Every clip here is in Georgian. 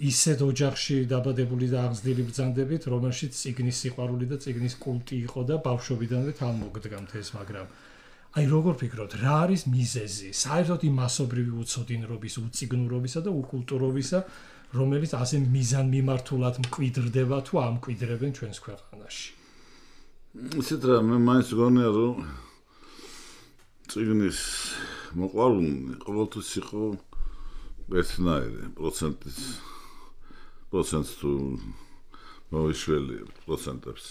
ისეთ ოჯახში დაბადებული და აღზრდილი ბრძანდებით, რომელშიც წიგნის სიყვარული და წიგნის კულტი იყო და ბავშვობიდანვე თავმოგდგამთ ეს, მაგრამ აი როგორ ფიქრობთ, რა არის მიზეზი? საერთოდ იმ მასობრივი უცოდინრობის, უწიგნურობისა და უკულტურობისა, რომელიც ასე მიზანმიმართულად მკვიდრდება თუ ამკვიდრებენ ჩვენს ქვეყანაში. ისეთ რა მე მაინც გონია რომ წიგნის მოყვარული ყოველთვის იყო ერთნაირი პროცენტს თუ მოიშველი პროცენტებს.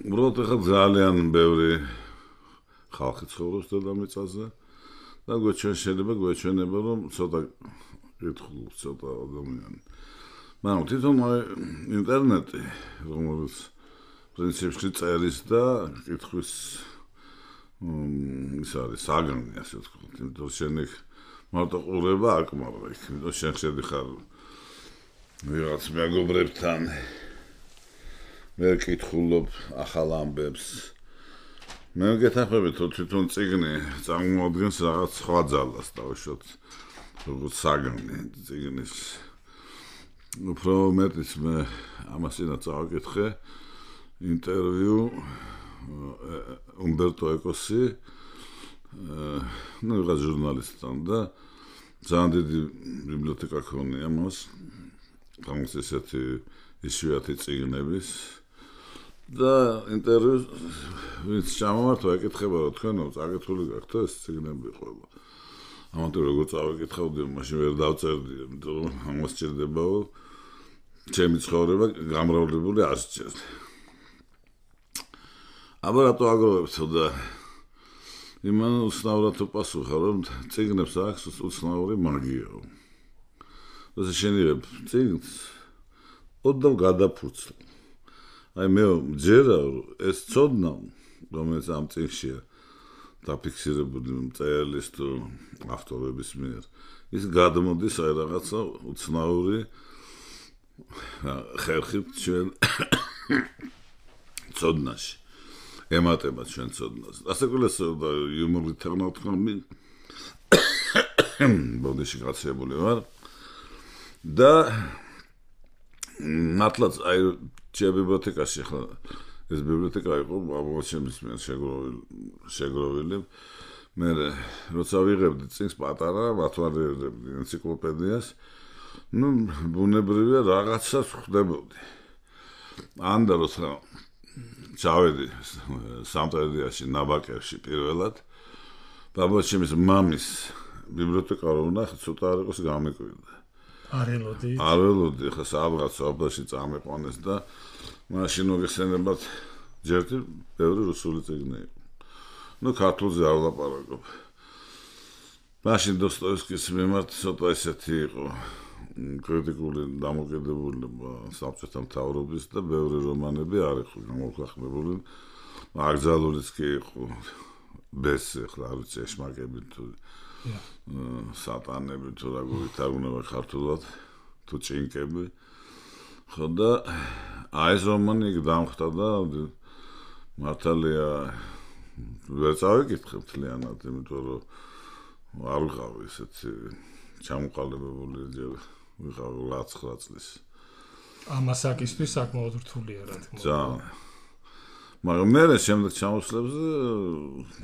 უბრალოდ ახლა ძალიან ბევრი ხალხი ცხოვრობს დედამიწაზე და გვეჩვენება რომ ცოტა კითხულობს ცოტა ადამიანი. მაგრამ თვითონ ინტერნეტი რომელიც პრინციპში წერის და კითხვის ის არის საგანი ასე ვთქვათ, იმიტომ რომ შენ მარტო ყურება აკმავა იქ, იმიტომ შენ შედიხარ ვიღაც მეგობრებთან მე კითხულობ ახალ ამბებს. მე გეთახმებით რომ თვითონ წიგნი წარმოადგენს რაღაც სხვა ძალას დავუშვათ როგორც საგანი წიგნის. უფრო მეტიც მე ამასინა წავაკითხე ინტერვიუ უმბერტო ეკოსი რაღაც ჟურნალისტთან და ძალიან დიდი ბიბლიოთეკა ქონია მას. გამოს ესეთი ისუათი წიგნების და ინტერვიუს ვინც ჩამოვარდა ეკითხება რომ თქვენო წაკითხული გაქვთ ეს წიგნები ყველა. ამათი როგორ წავეკითხავდი მაშინ ვერ დავწერდი, იმიტომ რომ ამას სჭირდებაო ჩემი ცხოვრება გამრავლებული 100 ჯერ. აბა რატო აგროვებთო და იმან უცნაურად უპასუხა რომ წიგნებს აქვს უცნაური მაგიაო. როცა შენიღებ წიგნს ოდნავ გადაფურცლ. აი მე მჯერა ეს ცოდნა რომელიც ამ წიგნშია დაფიქსირებული მწერლის თუ ავტორების მიერ ის გადმოდის აი რაღაცა უცნაური ხერხით ჩვენ ცოდნაში ემატება ჩვენ ცოდნას. ასეულეს და იუმორით თქმა ბოდიში გაცებული ვარ და მართლაც აი ჩემ ბიბლიოთეკაში ხა ეს ბიბლიოთეკა იყო აღმოჩენის მიერ შეგროვილი. მე როცა ვიღებდი წიგნს პატარა ვათვალიერებდი ენციკლოპედიას, ნუ ბუნებრივია რაღაცას ხვდებოდი. ანდა როცა ჩავედი სამტრედიაში ნაბაკებში პირველად ბაბაშემის მამის ბიბლიოთეკა რომ ნახე ცოტა არ იყოს გამეკვირდა. არელოდი ხა სადღაც აბაში წამეყვანეს და მაშინ მოგეხსენებათ ჯერტი ბევრი რუსული წიგნი იყო. ნუ ქართულზე არ ვლაპარაკობ. მაშინ დოსტოევსკის მიმართ ცოტა ესეთი იყო კრიტიკული დამოკიდებულება საბჭოთა მთავრობის და ბევრი რომანები არ იყო გამოქვეყნებული. აკრძალულიც კი იყო ბესი ახლა არ ვიცი ეშმაკები თუ სატანები თუ როგორ ითარგმნება ქართულად თუ ჭინკები. ხო და აი ეს რომანი დამხვდა და მართალია ვერ წავიკითხე მთლიანად, იმიტომ რომ არ ვიყავი ესეთი ჩამოყალიბებული ჯერ ვიყავ 9 წლის. ამასაკისთვის საკმაოდ რთულია რა თქმა უნდა. მაგრამ მე შემდეგ ჩამოსვლებზე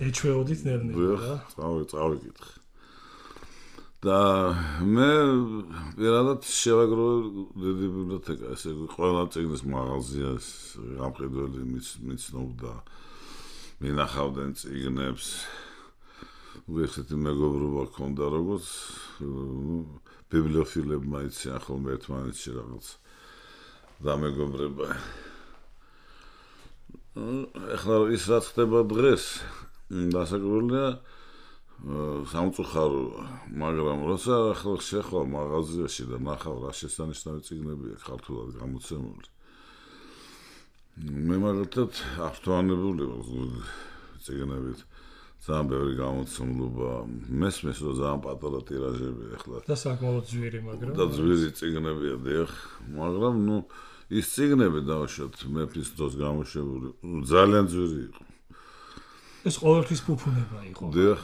ეჩვეოდით ნელ-ნელა რა. წავიკითხე. და მე ვერადად შევაგროვე დიდი ბიბლიოთეკა, ესე ყველა წიგნის მაღაზიას გამყიდველი მიცნობდა მინახავდნენ წიგნებს. უეხეთი მეგობრობა ჰქონდა როგორც ბიბლიოფილებმა იციან ხოლმე ერთმანეთში რაღაც დამეგობრება. ახლა ის რაც ხდება დღეს დასაკრულია სამწუხარო, მაგრამ როცა ახლა შეხვალ მაღაზიაში და ნახავ რა შესანიშნავი წიგნებია ქართულად გამოცემული. მე მაგალითად ართვანებული წიგნებით ძალიან ბევრი გამოცემულობა მესმის რომ ძალიან პატარა ტირაჟებია ახლა და საკმაოდ ძვირი მაგრამ და ძვირი წიგნებია დიახ, მაგრამ ნუ ის წიგნები დავუშვათ მეფის დროს გამოშვებული ძალიან ძვირი იყო. ეს ყოველთვის ფუფუნება იყო. დიახ.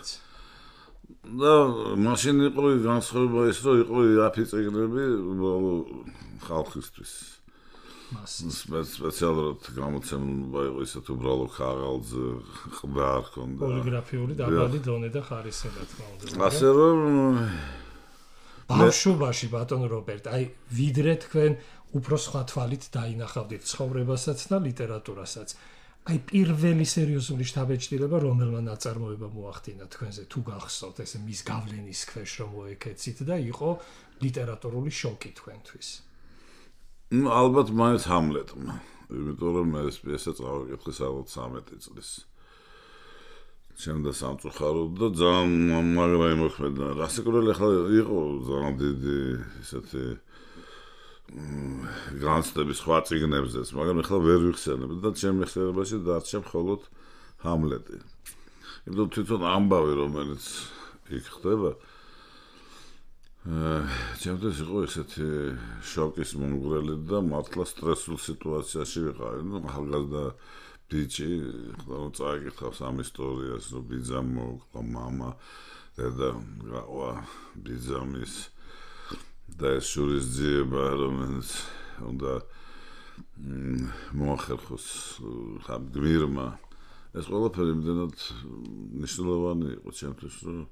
და მაშინ იყო განსხვავება ის, რომ იყო იაფი წიგნები ხალხისთვის. სპეციალურად გამოცემული იყო ისეთ უბრალო ქაღალდზე ყდა არ ქონდა. პოლიგრაფიული დაბალი დონე და ხარისხი რა თქმა უნდა. ასე რომ ბავშვობაში ბატონ რობერტ, აი ვიდრე თქვენ უფრო სხვა თვალით დაინახავდით ცხოვრებასაც და ლიტერატურასაც. აი პირველი სერიოზული შთაბეჭდილება რომელმა ნაწარმოებამ მოახდინა თქვენზე თუ გახსოვთ ესე მის გავლენის ქვეშ რომ მოეკეცით და იყო ლიტერატურული შოკი თქვენთვის. ალბათ მაინც ჰამლეტმა, იმიტომ რომ ეს პიესა წავიკითხე ალბათ 13 წლის. ჩემ და სამწუხაროდ და ძალიან მაგრა იმოქმედა. რასაკვირველი ახლა იყო ძალიან დიდი ისეთი განცდები სხვა წიგნებზეც, მაგრამ ახლა ვერ ვიხსენებ და ჩემი ხსენებაში დარჩა მხოლოდ ჰამლეტი. იმიტომ თვითონ ამბავი რომელიც იქ ხდება ჩემთვის იყო ესეთი შოკის მომგვრელი და მართლა სტრესულ სიტუაციაში ვიყავი. ახალგაზრდა ბიჭი, ხო წაიკითხავს ამ ისტორიას, რომ ბიძამ მოუყვა მამა, დედა გაყვა ბიძამის და ეს შურის ძიება, რომელიც უნდა მოახერხოს გმირმა. ეს ყველაფერი იმდენად მნიშვნელოვანი იყო ჩემთვის, რომ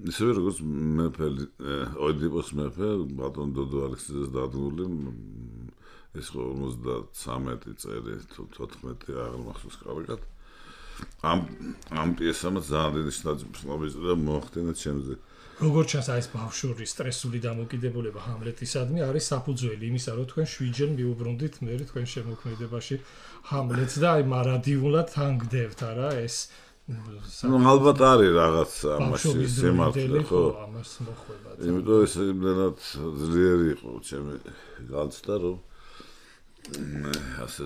ისევე როგორც მეფე ოიდიპოს მეფე ბატონ დოდო ალექსიძეს დადგმული ეს 53 წელი თუ 14 აღარ მახსოვს კარგად ამ პიესამ ძალიან დიდი შთაბეჭდილება მოახდინა ჩემზე. როგორც ჩანს აი ეს ბავშვური სტრესული დამოკიდებულება ჰამლეტისადმი არის საფუძველი იმისა, რომ თქვენ 7-ჯერ მიუბრუნდით მე თქვენ შემოქმედებაში ჰამლეტს და აი მარადიულად თან გდევთ არა ეს ალბათ არის რაღაც ამაში სიმართლე ხო ამას მოხვება. იმიტომ ეს იმდენად ძლიერი იყო ჩემი განცდა რომ ასე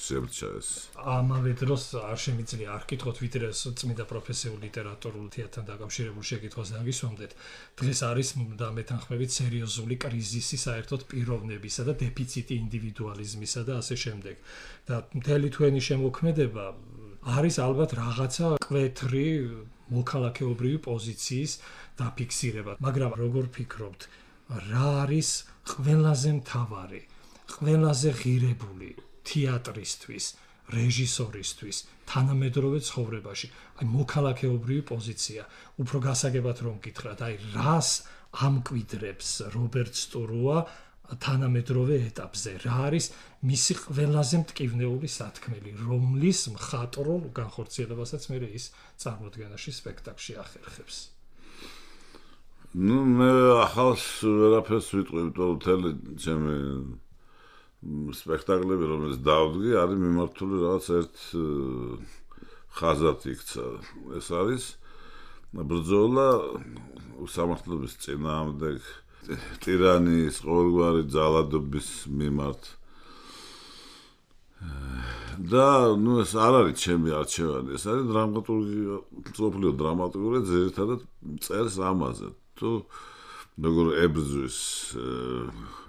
შებრჩა ეს. ამავე დროს არ შემიძლია არ გკითხოთ ვიდრე წმინდა პროფესიულ ლიტერატურულ თეატრთან დაკავშირებულ შეკითხვას დაგისვამდეთ. დღეს არის დამეთანხმებით სერიოზული კრიზისი საერთოდ პიროვნებისა და დეფიციტი ინდივიდუალიზმისა და ასე შემდეგ. და მთელი თქვენი შემოქმედება არის ალბათ რაღაცა კვეთრი მოქალაქეობრივი პოზიციის დაფიქსირება. მაგრამ როგორ ფიქრობთ, რა არის ყველაზე მთავარი, ყველაზე ღირებული თეატრისთვის, რეჟისორისთვის, თანამედროვე ცხოვრებაში, აი მოქალაქეობრივი პოზიცია, უფრო გასაგებად რომ გითხრათ, აი რას ამკვიდრებს რობერტ სტურუა თანამედროვე ეტაპზე, რა არის მისი ყველაზე მტკივნეული სათქმელი, რომლის მხატვრულ განხორციელებასაც მე ის წარმოდგენაში სპექტაკლში ახერხებს. მე ახალს ვერაფერს ვიტყვი, თითოეული ჩემი სპექტაკლები რომელიც დავდგი არის მიმართული რაღაც ერთ ხაზად იქცა. ეს არის ბრძოლა უსამართლობის წინააღმდეგ, ტირანიის ყოველგვარი ძალადობის მიმართ. და ეს არ არის ჩემი არჩევანი, ეს არის მსოფლიო დრამატურგია ძირითადად წერს ამაზე. თუ როგორ ებრძვის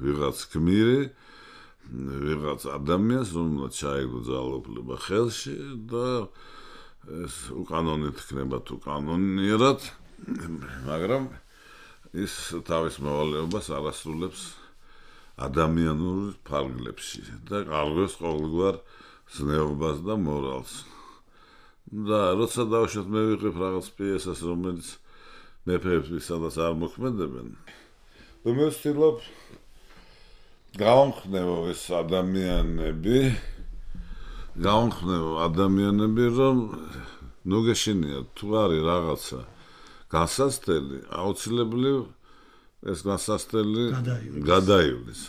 ვიღაც გმირი ვიღაც ადამიანს, რომელსაც ჩაიგდო ძალაუფლება ხელში და ეს უკანონით იქნება თუ კანონიერად, მაგრამ ის თავის მოვალეობას არასრულებს ადამიანურ ფარგლებში და კარგოს ყოველგვარ ზნეობას და მორალს. და როცა დავუშვათ მე ვიყრებ რაღაც პიესას, რომელიც მეფეებს სადაც არ მოქმედებენ, მე ვცდილობ გავამხნევო ეს ადამიანები, რომ ნუ გეშინიათ, თუ არის რაღაცა გასასწრელი, აუცილებლად ეს გასასწრელი გადაივლის.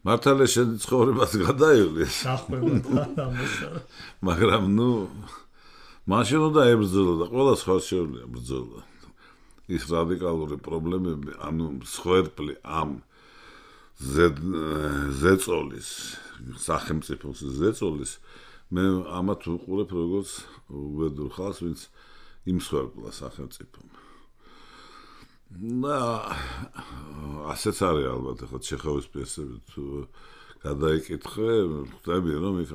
მართალია შენ ცხოვრებას გადაივლის. მაგრამ მაშინ უნდა ებრძოლო და ყველა სხვა შეუძლია ბრძოლა. ის რადიკალური პრობლემები, ანუ მსხვერპლი ამ ზეწოლის, სახელმწიფოს ზეწოლის, მე ამათ ვუყურებ როგორც უბედურ ხალხს, ვინც იმსხვერპლა სახელმწიფომ. და ასეც არის ალბათ, ახლა ჩეხოვის პიესები თუ გადაიკითხე, ხვდები რომ იქ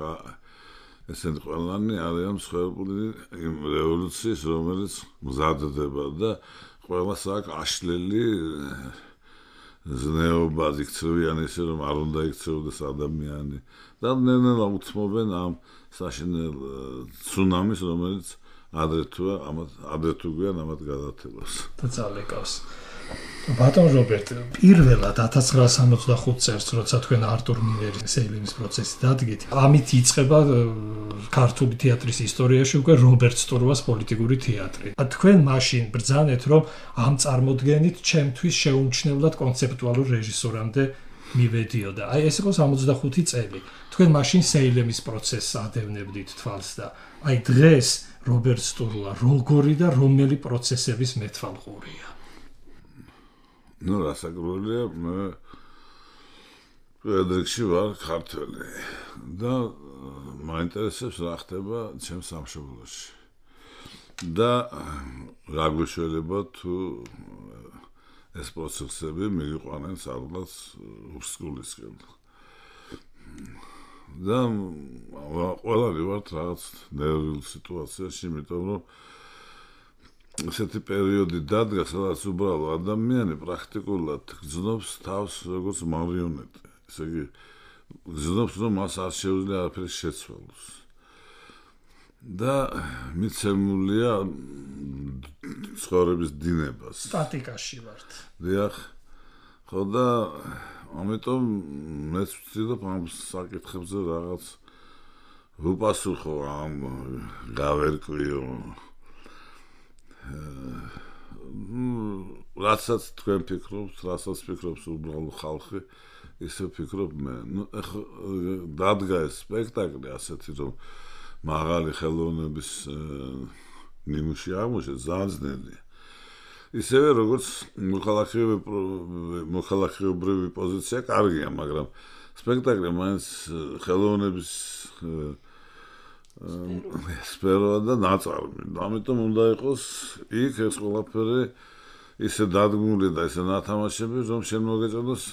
ესენი ყველანი არიან მსხვერპლი იმ რევოლუციის, რომელიც მზადდება და ყველას აქვს აშლილი ზნეობა იქცევიან ისე რომ არ უნდა იქცევდეს ადამიანი და ნელა უთმობენ ამ საშინელ ცუნამის, რომელიც ადრეთუგვიან ამათ გადათელოს. და ძალეკავს. ბატონ რობერტ, პირველად 1965 წელს, როცა თქვენ არტურ მინერის სეილიმის პროცესი დადგით, ამით იწყება ქართული თეატრის ისტორიაში უკვე რობერტ სტურვას პოლიტიკური თეატრი. თქვენ მაშინ ბრძანეთ, რომ ამ წარმოდგენით ჩემთვის შეუმჩნევლად კონცეპტუალურ რეჟისორამდე მივედიოდა. აი ეს იყო 65 წელი. თქვენ მაშინ სეილემის პროცესს ადევნებდით თვალს და აი დღეს რობერტ სტურვა როგორი და რომელი პროცესების მეთვალყურია? ნუ რასაკურველია, მე პედრიკში ვარ ქართველი და მაინტერესებს რა ხდება ჩემს სამშობლოში და რა გვეშველება თუ ეს პროცესები მიიყვანენ სადღაც უსკულისკენ და ყველანი ვართ რაღაც ნერვიულ სიტუაციაში, იმიტომ რომ ესეთი პერიოდი დადგა, სადაც უბრალო ადამიანი პრაქტიკულად გრძნობს თავს როგორც მარიონეტი. ესე იგი, გრძნობს, რომ მას არ შეუძლია არაფერი შეცვალოს. და მიცემულია ცხოვრების დინებას. სტატიკაში ვართ. დიახ. ხო და ამიტომ მეც ვცდილობ ამ საკითხებზე რაღაც ვუპასუხო, ამ გავერკვიო. რასაც თქვენ ფიქრობთ, რასაც ფიქრობს უბრალო ხალხი, ისე ვფიქრობ მე. ნუ ეხლა დადგა ეს სპექტაკლი ასეთი, რომ მაღალი ხელოვნების ნიმუში აღმოჩნდა, ძალიან ძნელია. ისევე როგორც მოქალაქეობრივი პოზიცია კარგია, მაგრამ სპექტაკლი მაინც ხელოვნების სფეროა და ნაწარმი. ამიტომ უნდა იყოს იქ ეს ყველაფერი ისე დადგმული და ისე ნათამაშები, რომ შენ მოგეწონოს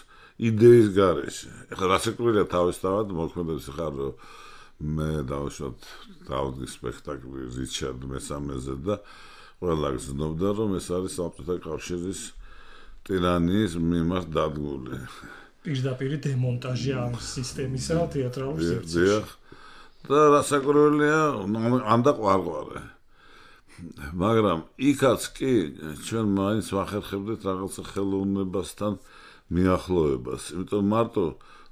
იდეის გარეშე. ეხლა რასაკვირველია თავისთავად მოქმედებს ხარ, რომ მე დავუშვათ დავდგი სპექტაკლი რიჩარდ მესამეზე და ყველა გრძნობდა, რომ ეს არის საბჭოთა კავშირის ტირანიის მიმართ დადგმული. პირდაპირ დემონტაჟი ამ სისტემისა თეატრალურ სექციაში. და რასაკვირველია, ანდა ყვარყვარე. მაგრამ იქაც კი ჩვენ მაინც ვახერხებდით რაღაცა ხელოვნებასთან მიახლოებას, იმიტომ მარტო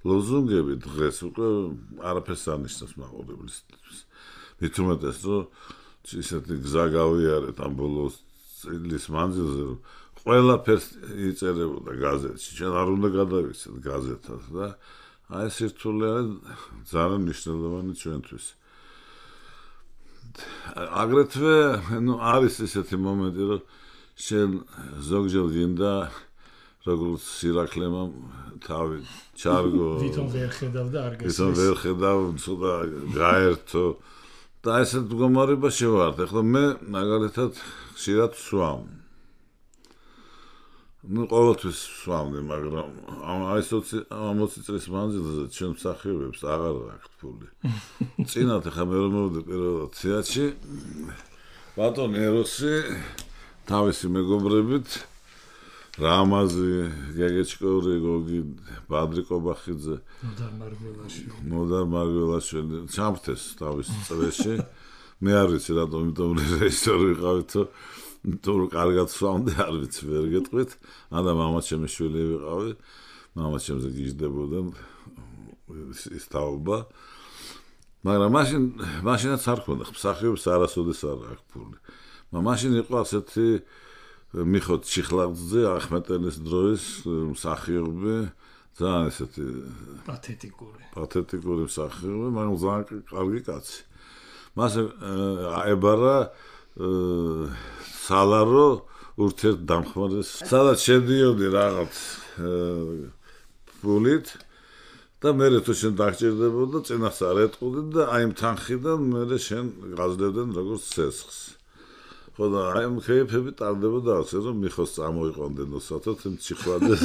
ლოზუნგები დღეს უკვე არაფერს ანიშნავს მაყურებლისთვის. მით უმეტეს, რომ ისეთი გზა გავიარეთ ამ ბოლო წლის მანძილზე, რომ ყველაფერს იწერებოდა გაზეთში. ჩვენ არ უნდა გადავიქცეთ გაზეთად და აი ეს ერთული ძალიან მნიშვნელოვანი ჩვენთვის. აგრეთვე, ნუ არის ესეთი მომენტი, რომ შენ ზოგჯერ გინდა როგორც სირაქლემა თავი ჩარგო. ვითომ ვერ ხედავ და არ გესმის. ვითომ ვერ ხედავ, ცოტა გაერთო და ესეთ მდგომარეობაში ვართ. ეხლა მე მაგალითად ხშირად სვამ. ნუ ყოველთვის სვამდი, მაგრამ აი 20 წლის მანძილზე ჩვენ მსახიობებს აღარ აქვს ფული. წინათ ხა მე რომ მოვიდი პირველად თეატრში, ბატონ ეროსი თავისი მეგობრებით რამაზი, გეგეჩკორი, გოგი, ბადრი კობახიძე, ნოდარ მარგველაშვილი ჩამრთეს თავის წრეში. მე არ ვიცი რატომ, იმიტომ რეჟისორი ვიყავით, თუ კარგად სვამდი, არ ვიცი, ვერ გეტყვით. ანა მამაჩემი შვილი ვიყავი, მამაჩემზე გიждდებოდნენ ის თაობა. მაგრამ მაშინაც არ ქონდა, მსახიობს არასოდეს არ აქვს ფული. მაშინ იყო ასეთი მიხოთ ჩიხლაძე, ახმეტელის დროის მსახიობი, ძალიან ესეთი პათეტიკური მსახიობი, მაგრამ ძალიან კარგი კაცი. მას აებარა სალარო ურთიერთდამხმარეს, სადაც შედიოდი რაღაც ფულით და მე თუ შენ დაგჭირდებოდა, წინას არ ეტყოდი და აი ამ თანხიდან მე შენ გაზრდებდნენ როგორც ცესხს. ხო და აი ამ ქეიფები ტარდებოდა ასე, რომ მიხოს წამოიყვანდნენ ოსათოთ იმ ჩიხვადეს.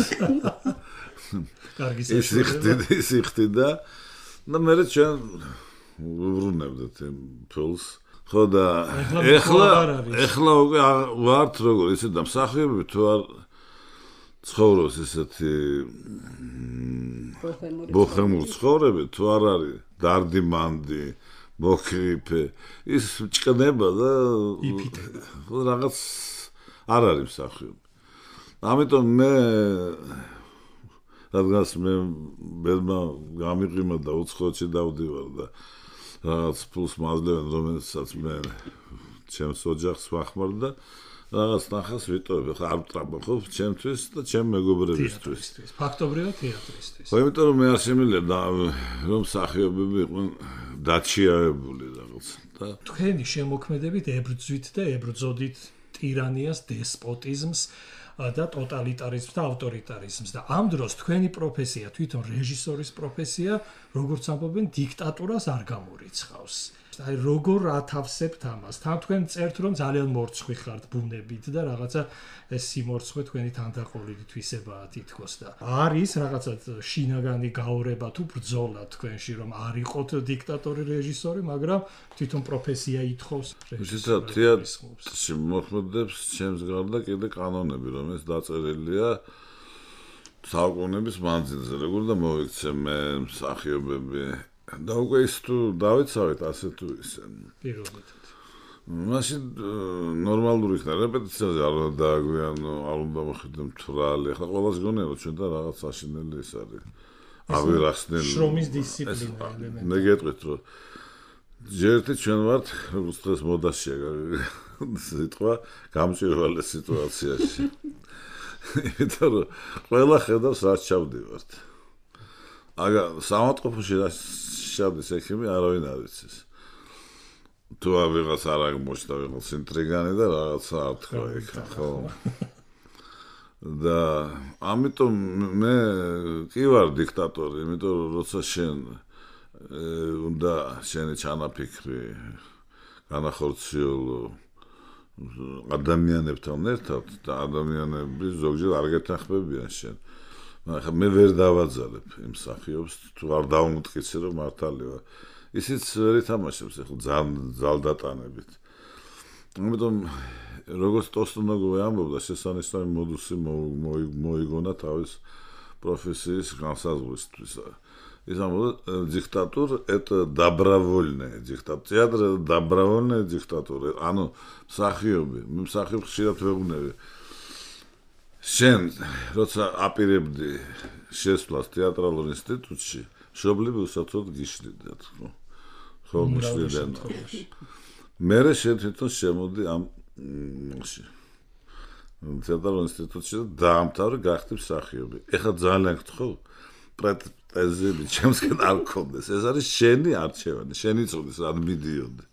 კარგი საშუალება. ისიხდი და მე ჩვენ ვუბრუნებდეთ იმ ფულს. ხო და ეხლა უკვე ვართ როგორ ისე და მსახიობები თუ არ ცხოვრობს ესეთი ბოჰემური ცხოვრება თუ არ არის დარდიმანდი მოქრიფე ის ჭკნება და რაღაც არ არის მსახიობი. ამიტომ მე რადგანაც მე ბედმა გამიყიმა და უცხოეთში დავდივარ და რაღაც ფულს მაძლევენ რომელსაც მე ჩემს ოჯახს ვახმარ და რაღაც ნახას ვიტოვებ ხა არ ვტრაბო ხო ჩემთვის და ჩემ მეგობრებისთვის ფაქტობრივად თეატრისთვის ხო იმიტომ რომ მე არ შემიძლია რომ მსახიობები იყვნენ დაჩიავებული რაღაც და თქვენი შემოქმედებით ებრძვით და ებრძოდით ტირანიას დესპოტიზმს და ტოტალიტარიზმს და ავტორიტარიზმს და ამ დროს თქვენი პროფესია თვითონ რეჟისორის პროფესია როგორც ამბობენ დიქტატურას არ გამორიცხავს. აი როგორ ათავსებთ ამას? თან თქვენ წერთ რომ ძალიან მორცხვი ხართ ბუნებით და რაღაცა ეს სიმორცხვე თქვენი თანდაყოლილი თვისებაა თითქოს და არის რაღაცა შინაგანი გაორება თუ ბრძოლა თქვენში რომ არ იყოთ დიქტატორი რეჟისორი, მაგრამ თვითონ პროფესია ითხოვს რეჟისორს. თეატრში მოქმედებს ჩემს გარდა კიდე კანონები რომ ეს დაწერილია საუკუნეების მანძილზე. როგორ და მოვიქცე მე მსახიობები და უკვე ის თუ დავიცავეთ ასე თუ ისე. პირობითად. მაშინ ნორმალური ხარ რეპეტიციაზე არ უნდა დააგვიანო, არ უნდა მოხდე მთვრალი. ახლა ყველას გონია რომ ჩვენ და რაღაც აშინელი ის არის. ავირახსნელი. შრომის დისციპლინა ელემენტი. მე გეტყვით რომ ჯერტი ჩვენ ვართ როგორც დღეს მოდაშია სიტყვა გამჭირვალე სიტუაციაში. იმიტომ რომ ყველა ხედავს რაც ჩავდივართ. აგა სამოწყოფოში რა შევდეს ექიმი არავინ არ იცის. თუ ვიღაც არ აღმოჩნდა ვიღაც ინტრიგანი და რაღაცა არ თქვა იქ ხო. და ამიტომ მე კი ვარ დიქტატორი, იმიტომ რომ როცა შენ უნდა შენი ჩანაფიქრი განახორციელო ადამიანებთან ერთად და ადამიანები ზოგჯერ არ გეთანხმებიან შენ. მაგრამ მე ვერ დავაძალებ იმ მსახიობს თუ არ დავუმტკიცე რომ მართალია ისიც ვერ ითამაშებს ახლა ძალდატანებით. ამიტომ როგორც ტოსტონოგოვი ამბობდა შესანიშნავი მოდუსი მოიგონა თავის პროფესიის განსაზღვრისთვის. ის ამბობდა диктатур это добровольная диктатура. театр добровольная диктатура. ანუ მსახიობი ხშირად ვეუბნები შენ როცა აპირებდი შესვლას თეატრალურ ინსტიტუტში მშობლები უსაცოდ გიშლიდათ ხო ხოლმე შლიდან მე შენ თვითონ შემოდი ამ თეატრალურ ინსტიტუტში და დაამთავრე გახდი მსახიობი. ეხლა ძალიან გთხოვ პრეტენზიები ჩემსკენ არ გქონდეს. ეს არის შენი არჩევანი, შენი წოდის რა მიდიოდი.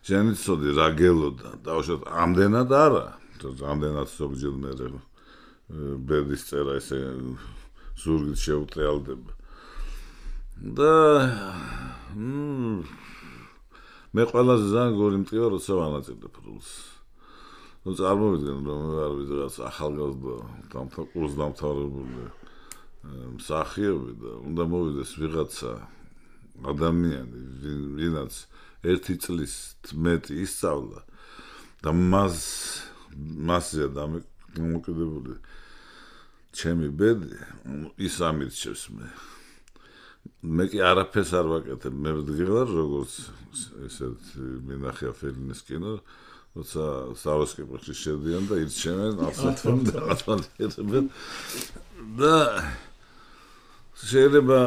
შენი წოდი რა გელოდა დაუშვათ ამდენად არა. ამდენად ზოგჯერ მე ბედის წერა ესე ზურგით შეუტრიალდება. და მე ყველაზე ძალიან გორი მტკივა როცა ვანაწილებ როლს. ну წარმოვიდგენ რომ მე ვარ ვიღაც ახალგაზრდა კურს დამთავრებული მსახიობი და უნდა მოვიდეს ვიღაცა ადამიანი ვინაც 1 წლის მეტი ისწავლა და მასზე დამოკიდებული ჩემი ბედი ის ამირჩევს მე კი არაფერს არ ვაკეთებ მე ვდგილარ როგორც ესეთ მინახია ფელინის კინო როცა სავსკიპოში შედიან და ირჩევენ ათვანდებენ და შეიძლება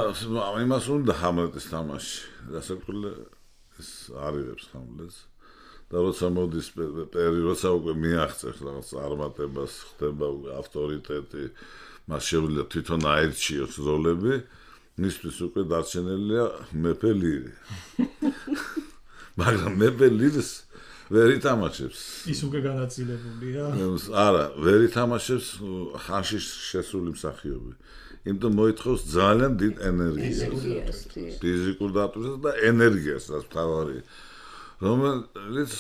იმას უნდა ჰამლეტის თამაში დასაკვირველი ეს არიღებს ჰამლეტს და როცა მოდის როცა უკვე მიაღწევს რაღაც წარმატებას ხდება ავტორიტეტი მას შეუძლია თვითონ აერჩიოს როლები მისთვის უკვე დარჩენილია მეფე ლირი მაგრამ მეფე ლირს ვერ ითამაშებს ის უკვე განაწილებულია არა ვერ ითამაშებს ხანში შესული მსახიობი იმიტომ მოითხოვს ძალიან დიდ ენერგიას ფიზიკურ დატვირთვას და ენერგიას რაც თავარი რომელიც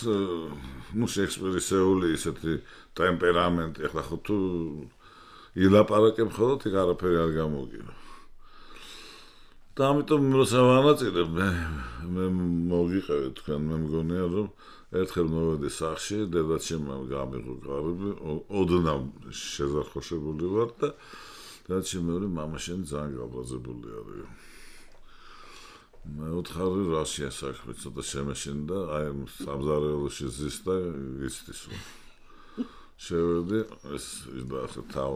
შექსპირისეული ისეთი ტემპერამენტი ახლა ხო თუ ილაპარაკებ ხოლმე იქ არაფერი არ გამოგივა და ამიტომ როცა ვანაწილებ მე მოგიყევი თქვენ მე მგონია რომ ერთხელ მოვედი სახლში დედაჩემმა გამიღო კარები ოდნავ შეზარხოშებული ვარ და დედაჩემ მეორე მამა შენ ძალიან გაბრაზებული არის მე უთხარი რაშია საქმე ცოტა შემეშინდა აი სამზარეულოში ზის და იცდის შევედი ეს ისდახე თავ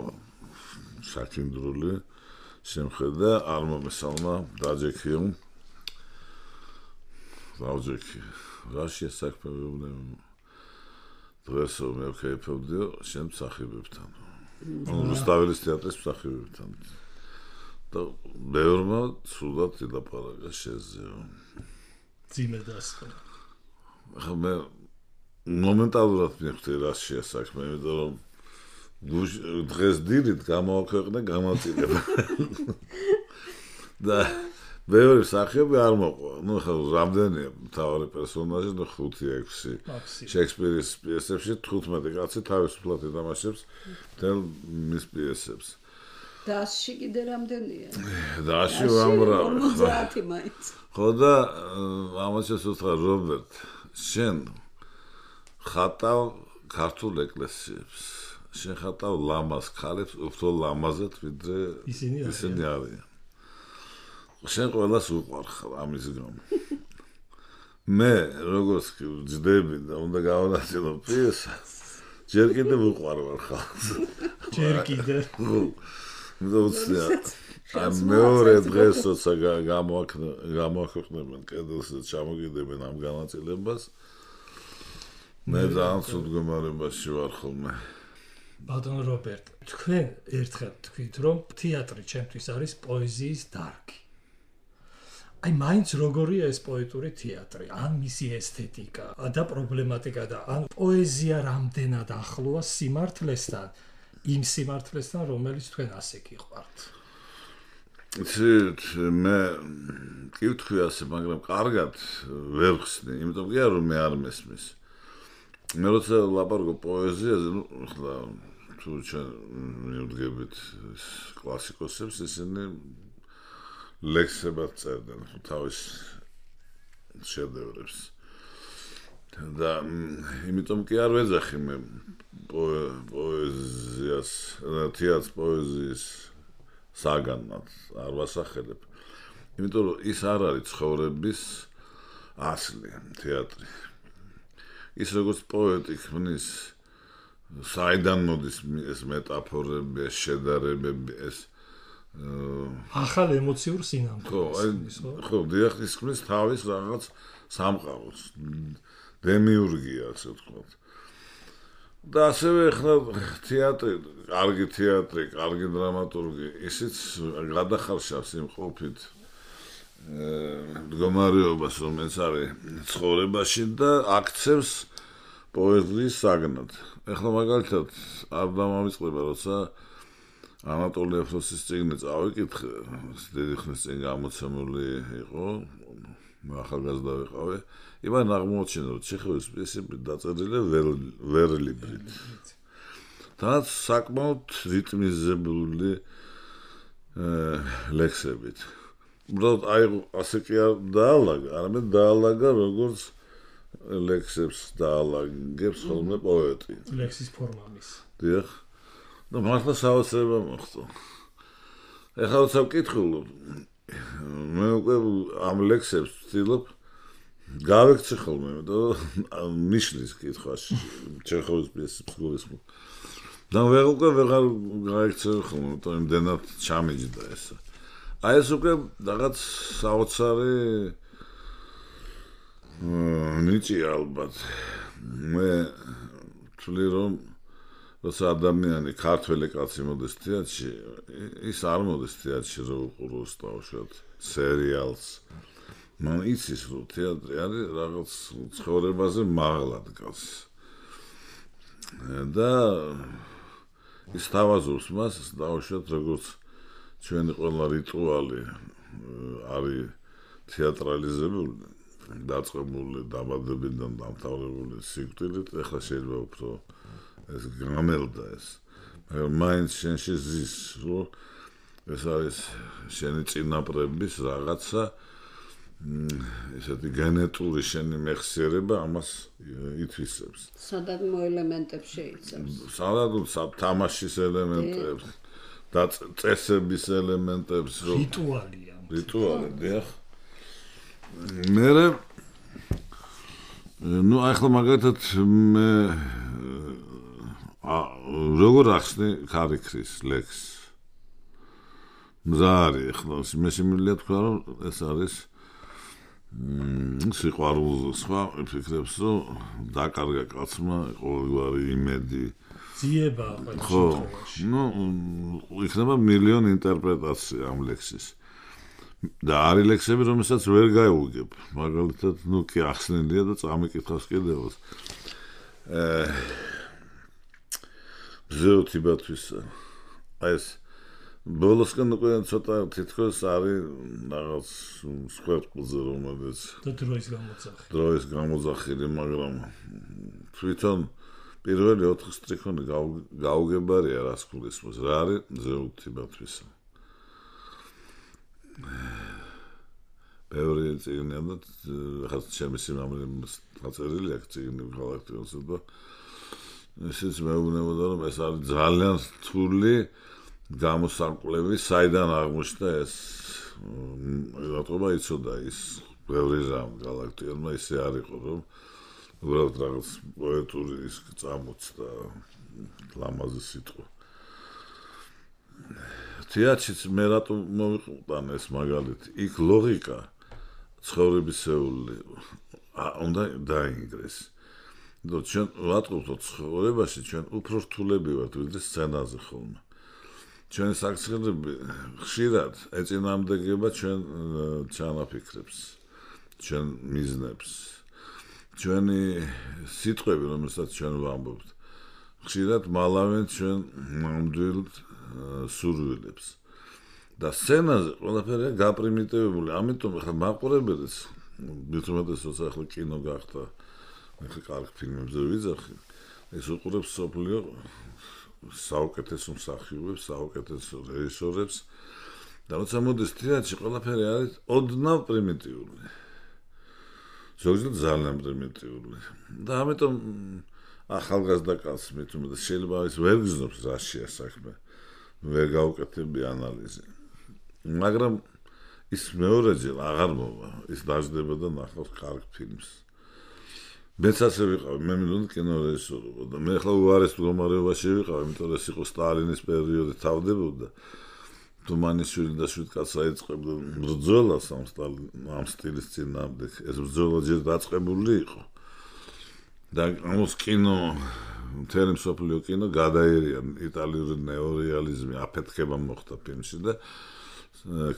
შაქინდრული შემხედა არ მომესალმა დაჯექიო დავჯექი რაშია საქმე დღესო მე ვქეიფებდი შენ მსახიობებთან რუსთაველის თეატრის მსახიობებთან და ბევრმა სულად ილაპარაკა შეზე ძიმე დასწრო ახლა მე მომენტალურად მივხვდი რაშია საქმე იმიტომ რომ დღეს დილით გამოვაქვეყნე გამოცდილება და ბევრი მსახიობი არ მოყვა ნუ ხა რამდენია მთავარი პერსონაჟი ნუ 5-6 შექსპირის პიესებში 15 კაცი თავისუფლად ითამაშებს მთელ მის პიესებს დასში კიდე რამდენია დასში უამრავი 50 მაინც ხო და ამას უსწრა რობერტ შენ ხატავ ქართულ ეკლესიებს შენ ხატავ ლამაზ ქალებს უფრო ლამაზად ვიდრე ისინი არიან შენ ყველას უყვარხარ ამის გამო მე როგორც ჯდები და უნდა გავანაწილო პიესა ჯერ კიდევ უყვარვარ ხალხს ჯერ კიდევ მეორე დღეს როცა გამოაქვეყნებენ კედელს და ჩამოგიდებენ ამ განაწილებას მე ძალიან ცუდ მდგომარეობაში ვარ ხოლმე ბატონ რობერტ თქვენ ერთხელ თქვით რომ თეატრი ჩემთვის არის პოეზიის დარგი აი მაინც როგორია ეს პოეტური თეატრი ან მისი ესთეტიკა და პრობლემატიკა და ან პოეზია რამდენად ახლოა სიმართლესთან იმ სიმართლესთან რომელიც თქვენ ასე გიყვართ მე კი ვთქვი ასე მაგრამ კარგად ვერ ხსნი იმიტომ კი არა რომ მე არ მესმის მე როცა ლაპარაკობ პოეზიაზე ნუ ხლა თუ მივდგებით კლასიკოსებს ისინი ლექსებად წერდნენ თავის შედევრებს და იმიტომ კი არ ვეძახი მე პოეზიას თეატრს პოეზიის საგანად არ ვასახელებ იმიტომ რომ ის არ არის ცხოვრების ასლი თეატრი ის როგორც პოეტი ქმნის საიდან მოდის ეს მეტაფორები ეს შედარებები ეს ახალ ემოციურ სინამდვილეს ხო დიახ ის ქმნის თავის რაღაც სამყაროს დემიურგია ასე ვთქვათ და ასევე ხა თეატრი კარგი დრამატურგი ისიც გადახარშავს იმ ყოფით მდგომარეობას რომელიც არის ცხოვრებაში და აქცევს პოეზიის საგნად ეხლა მაგალითად არ დამამიწყდება როცა ანატოლი ეფროსის წიგნი წავიკითხე დიდი ხნის წინ გამოცემული იყო ახალგაზრდა ვიყავი იმან აღმოჩნდა რომ ჩეხოვის პიესები დაწერილია ვერლიბრით და საკმაოდ რიტმიზებული ლექსებით უბრალოდ აი ასე კი არ დაალაგა არამედ დაალაგა როგორც ლექსებს დაალაგებს ხოლმე პოეტი ლექსის ფორმამის დიახ და მართლა საოცრება მოხდა ეხლა როცა ვკითხულობ მე უკვე ამ ლექსებს ვცდილობ გავექცე ხოლმე და ნიშნის კითხვაში ჩეხოვის პიესებს გულისხმობ და ვეღარ გაიქცე ხოლმე და იმდენად ჩამიჯდა ეს აი ეს უკვე რაღაც საოცარი ნიჭია ალბათ მე ვთვლი რომ როცა ადამიანი ქართველი კაცი მოდის თეატრში ის არ მოდის თეატრში რომ უყუროს თავშოთ სერიალს მან იცის რომ თეატრი არის რაღაც ცხოვრებაზე მაღლა დგას და ის თავაზობს მას თავშოთ როგორც ჩვენი ყველა რიტუალი არის თეატრალიზებული დაწყებული დაბადებიდან დამთავრებული სიკვდილით ეხლა შეიძლება უფრო ეს გამელდა ეს მაინც შენში ზის რომ ეს არის შენი წინაპრების რაღაცა ესეთი გენეტური შენი მეხსიერება ამას ითვისებს. სადადმო ელემენტებს შეიცავს. სადადმო თამაშის ელემენტებს და წესების ელემენტებს რიტუალია. რიტუალი, დიახ. მერე ნუ ახლა მაგალითად მე როგორ ახსნი ქარიქრის ლექსს? მზარი ახლა მე შემიძლია თქვა რომ ეს არის სიყვარულზე სხვა ფიქრებს რომ დაკარგა კაცმა ყოველგვარი იმედი ძიება ხო ნუ იქნება მილიონი ინტერპრეტაცია ამ ლექსის და არის ლექსები რომელსაც ვერ გაიუგებ მაგალითად ნუ კი ახსნილია და წამიკითხავს კიდევ ზეოთიბათვისა ეს ბოლოსკენ უკვე ცოტა თითქოს არის რაღაც სკვერტყლზე რომელიც და დროის გამოძახილი მაგრამ თვითონ პირველი 4 სტრიქონი გაუგებარია რას გულისხმობს რა არის ზეოთიბათვისა ბევრი წიგნია და რაღაც ჩემი სიმამრე დაწერილი აქ წიგნი გალაქტიკოსა და ესეც მეუბნებოდა რომ ეს არის ძალიან რთული გამოსაკვლევი საიდან აღმოჩნდა ეს რატომა იცოდა ის ბევრი რამ გალაქტიკოსმა ისე არ იყო რომ უბრალოდ რაღაც პოეტური ის წამოწდა ლამაზი სიტყვა თეატრიც მე რატომ მოვიყვან ეს მაგალითი იქ ლოგიკა ცხოვრებისეული უნდა დაინგრეს და ჩვენ ვატყობთ ცხოვრებაში ჩვენ უფრო რთულები ვართ ვიდრე სცენაზე ხოლმე ჩვენ საქციელები ხშირად ეწინააღმდეგება ჩვენ ჩანაფიქრებს ჩვენ მიზნებს ჩვენი სიტყვები რომელსაც ჩვენ ვამბობთ ხშირად მალავენ ჩვენ ნამდვილ სურვილებს და სცენაზე ყველაფერი გაპრიმიტივებული ამიტომ ხა მაყურებელს მithmetes ახლა კინო გახდა ახლა კარგ ფილმებზე ვიძახი ეს უყურებს სოფლიო საუკეთესო მსახიობებს საუკეთესო რეჟისორებს და როცა მოდის თეატრში ყველაფერი არის ოდნავ პრიმიტიული ზოგადად ძალიან პრიმიტიული და ამიტომ ახალგაზრდა კაცს მithmetes შეიძლება ის ვერ გზნობს რაშია საქმე ვერ გავუკეთებია ანალიზი მაგრამ ის მეორეჯერ აღარ მოვა ის დაждდება და ნახავს კარგ ფილმს მეც ასე ვიყავი მე მინდოდა კინო რეჟისორი და მე ახლა უარეს მდგომარეობაში ვიყავი იმიტომ რომ ეს იყო სტალინის პერიოდი თავდებოდა თუმანიშვილი და შვიდკაცი აიწყებდა ბრძოლას ამ სტილის წინააღმდეგ ეს ბრძოლა ჯერ დაწყებული იყო და ამას კინო მთელი მსოფლიო კინო გადაერია იტალიური ნეორეალიზმი აფეთქება მოხდა ფილმში და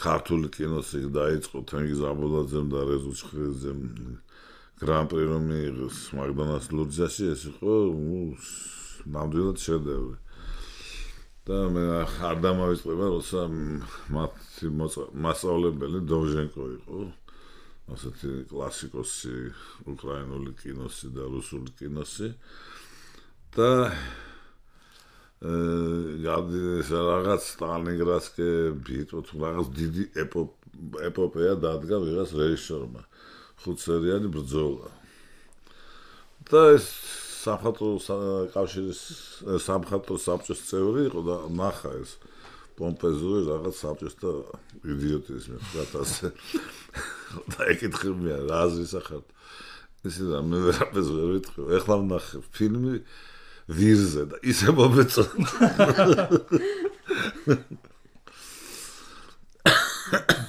ქართული კინოს იქ დაიწყო თენგიზ აბულაძემ და რეზო ჩხეიძემ გრან-პრი რომ მიიღეს მაგდონალდს ლუძიაში ეს იყო ნამდვილად შედევრი და მე არ დამავიწყდება როცა მათი მასწავლებელი დოვჟენკო იყო ასეთი კლასიკოსი უკრაინული კინოსი და რუსული კინოსი და რაღაც სტალინგრადსკე ბიტო თუ რაღაც დიდი ეპოპეა დადგა ვიღაც რეჟისორმა ხუთსერიანი ბრძოლა და ეს სამხატვრო კავშირის სამხატვრო საბჭოს წევრი იყო და ნახა ეს პომპეზური რაღაც საბჭოს და იდიოტიზმი გათასე და ეკითხებია რა აზრის ახალ ისე და მე ვერაფერს ვერ ვიტყვი ეხლა ვნახე ფილმი ვირზე და ისე მომეწონა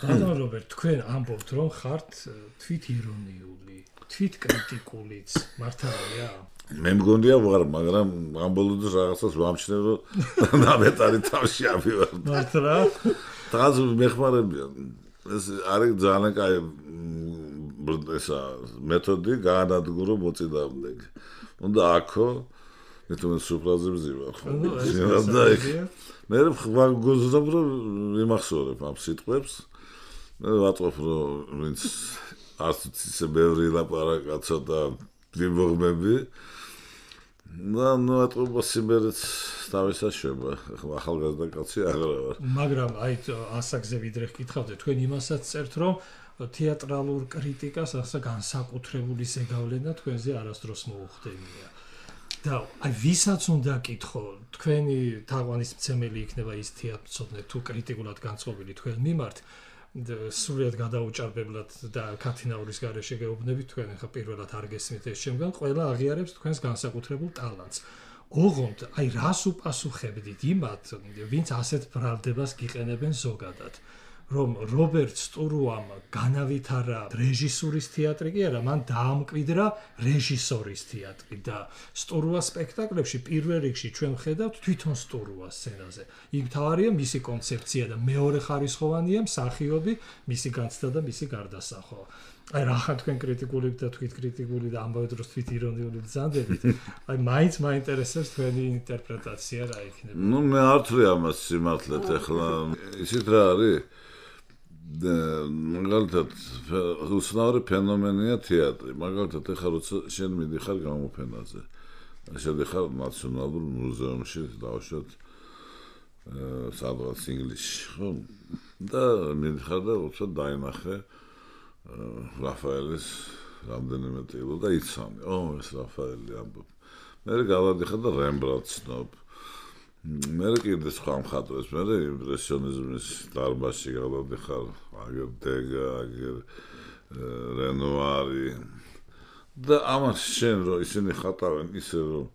ბატონ რობერტ თქვენ ამბობთ რომ ხართ თვითირონიული თვითკრიტიკულიც მართალია მე მგონია ვარ მაგრამ ამ ბოლო დროს რაღაცას ვამჩნევ რომ ნაბეტარი თავში ავივარ მართლა დღეს მეხმარებიან ეს არის ძალიან კაი ესა მეთოდი გაანადგურო მოწინააღმდეგ უნდა აქო მეთომეს სუპრაზებზე ვარ ხო და მე ვგზნობ რომ ვიმახსოვრებ ამ სიტყვებს მე ვატყობ რომ ვინც არც ისე ბევრი ლაპარაკა ცოტა ვიმოღმები ну ატყობა სიმერეც თავისაშობა, ახლა ახალგაზრდა კაცი აღარა ვარ. მაგრამ აი ასაგზე ვიდრე გკითხავდე, თქვენ იმასაც წერთ, რომ თეატრალურ კრიტიკას ასა განსაკუთრებული ზეგავლენა თქვენზე არასდროს მოუხდენია. და აი ვისაც უნდა კითხო, თქვენი თაყვანისმცემელი იქნება ის თეატრმცოდნე თუ კრიტიკულად განწყობილი თქვენ მიმართ, სრულიად გადაუჭარბებლად და ქათინაურის გარეშე გეუბნებით თქვენ ახლა პირველად არ გესმით ეს შემგან, ყველა აღიარებს თქვენს განსაკუთრებულ ტალანტს. ოღონდ აი რას უპასუხებდით იმათ, ვინც ასეთ ბრალდებას გიყენებენ ზოგადად, რომ რობერტ სტურუამ განავითარა რეჟისურის თეატრი კი არა, მან დაამკვიდრა რეჟისორის თეატრი და სტურუას სპექტაკლებში პირველ რიგში ჩვენ ვხედავთ თვითონ სტურუას სცენაზე. იქ მთავარია მისი კონცეფცია და მეორე ხარისხოვანია მსახიობი, მისი განცდა და მისი გარდასახვა. აი რახან თქვენ კრიტიკული და თვითკრიტიკული და ამავე დროს თვითირონიული ბრძანდებით, აი მაინც მაინტერესებს თქვენი ინტერპრეტაცია რა იქნება. ну მე არ ვთვლი ამას სიმართლეთ ახლა ისიც რა არის მაგალითად უცნაური ფენომენია თეატრი. მაგალითად ახლა როცა შენ მიდიხარ გამოფენაზე, შედიხარ ნაციონალურ მუზეუმში, დავუშვათ სადღაც ინგლისში, ხო? და მიდიხარ და როცა დაინახე რაფაელის რამდენიმე ტილო და იცანი, ეს რაფაელი ამბობ. მე გავადიხარ და რემბრანდტს ვცნობ. მე კიდე სხვა მხატვრებს, მე იმპრესიონიზმის დარბაზში გავადიხარ, აგერ დეგა, აგერ რენოარი. და ამას შენ რომ ისინი ხატავენ ისე რომ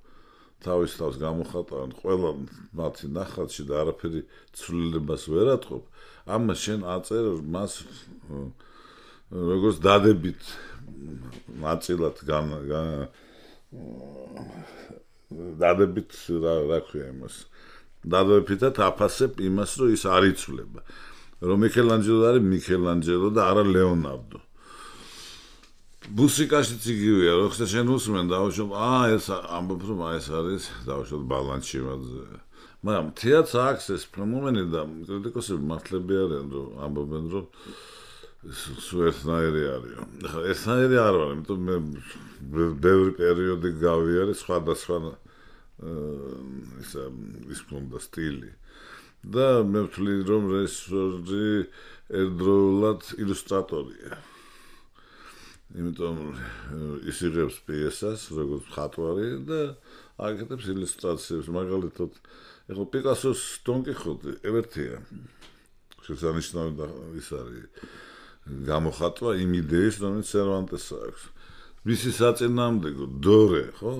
თავის თავს გამოხატავენ ყველა მათი ნახატში და არაფერი ცვლილებას ვერ ატყობ, ამას შენ აწერ მას როგორც დადებით ნაწილად დადებით რა ქვია იმას დადებითად აფასებ იმას რომ ის არ იცვლება რომ მიქელანჯელო არის მიქელანჯელო და არა ლეონარდო მუსიკაშიც იგივეა რომ ხსნა შენ უსმენ დავუშვებ ეს ამბობ რომ ეს არის დავუშვებ ბალანჩივაძე მაგრამ თეატრს აქვს ეს ფენომენი და კრიტიკოსები მართლები არიან რომ ამბობენ რომ სუერთნაირი არის. ახლა ერთნაირი არ ვარ, იმიტომ მე ბევრი პერიოდი გავიარე სხვადასხვა ის მქონდა სტილი. და მე ვთვლი რომ რეჟისორი ერთდროულად ილუსტრატორია. იმიტომ ის იღებს პიესას, როგორც მხატვარი და აკეთებს ილუსტრაციებს. მაგალითად, ახლა პიკასოს დონ კიხოტი ერთია. შესანიშნავი და ის არის გამოხატვა იმ იდეის, რომელიც სერვანტესს აქვს. მისი საწინააღმდეგო დორე, ხო?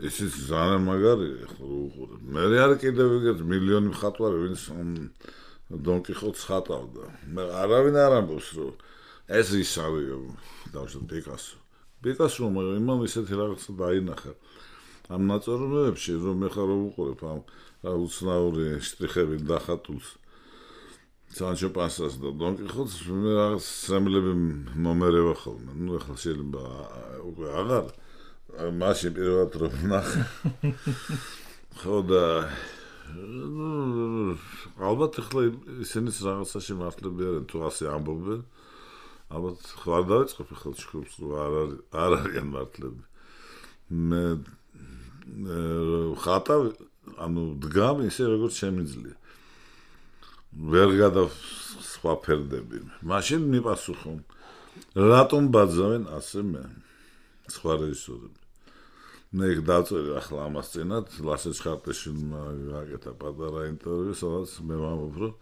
ისიც ძალიან მაგარია, ხო, უყურებ. მე არ კიდევ ვიგებ მილიონი მხატვარი, ვინც დონ კიხოტს ხატავდა. მე არავინ არ ამბობს, რომ ეს ისავეა, დავუშვათ პიკასო. პიკასო იმან ისეთი რაღაცა დაინახა. ამ ნაწარმოებებში, რომ მე ხარ უყურებ ამ რა უცნაური შტრიხები დახატულს. სანჩო პასას და დონ კიხოტს მე რაღაც სამლები მომერევა ხოლმე. ნუ ახლა შეიძლება უკვე აღარ მაშინ პირველად რომ ნახე. ხო და ალბათ ახლა ისინიც რაღაცაში მართლები არიან თუ ასე ამბობენ. ალბათ ხარ დავიწყებ ახლა ჩქუბს რომ არ არიან მართლები. მე ხატავ ანუ დგამ ისე როგორც შემიძლია. ვერ გადა სხვა ფერდები. მაშინ მიპასუხო. რატომ ბაძავენ ასე მე? სხვა რეჟისორები. მე დავწერე ახლა ამას წინათ, ლასე ჩხარტეშვილმა გაკეთა პატარა ინტერვიუ, სადაც მე ვამბობ, რომ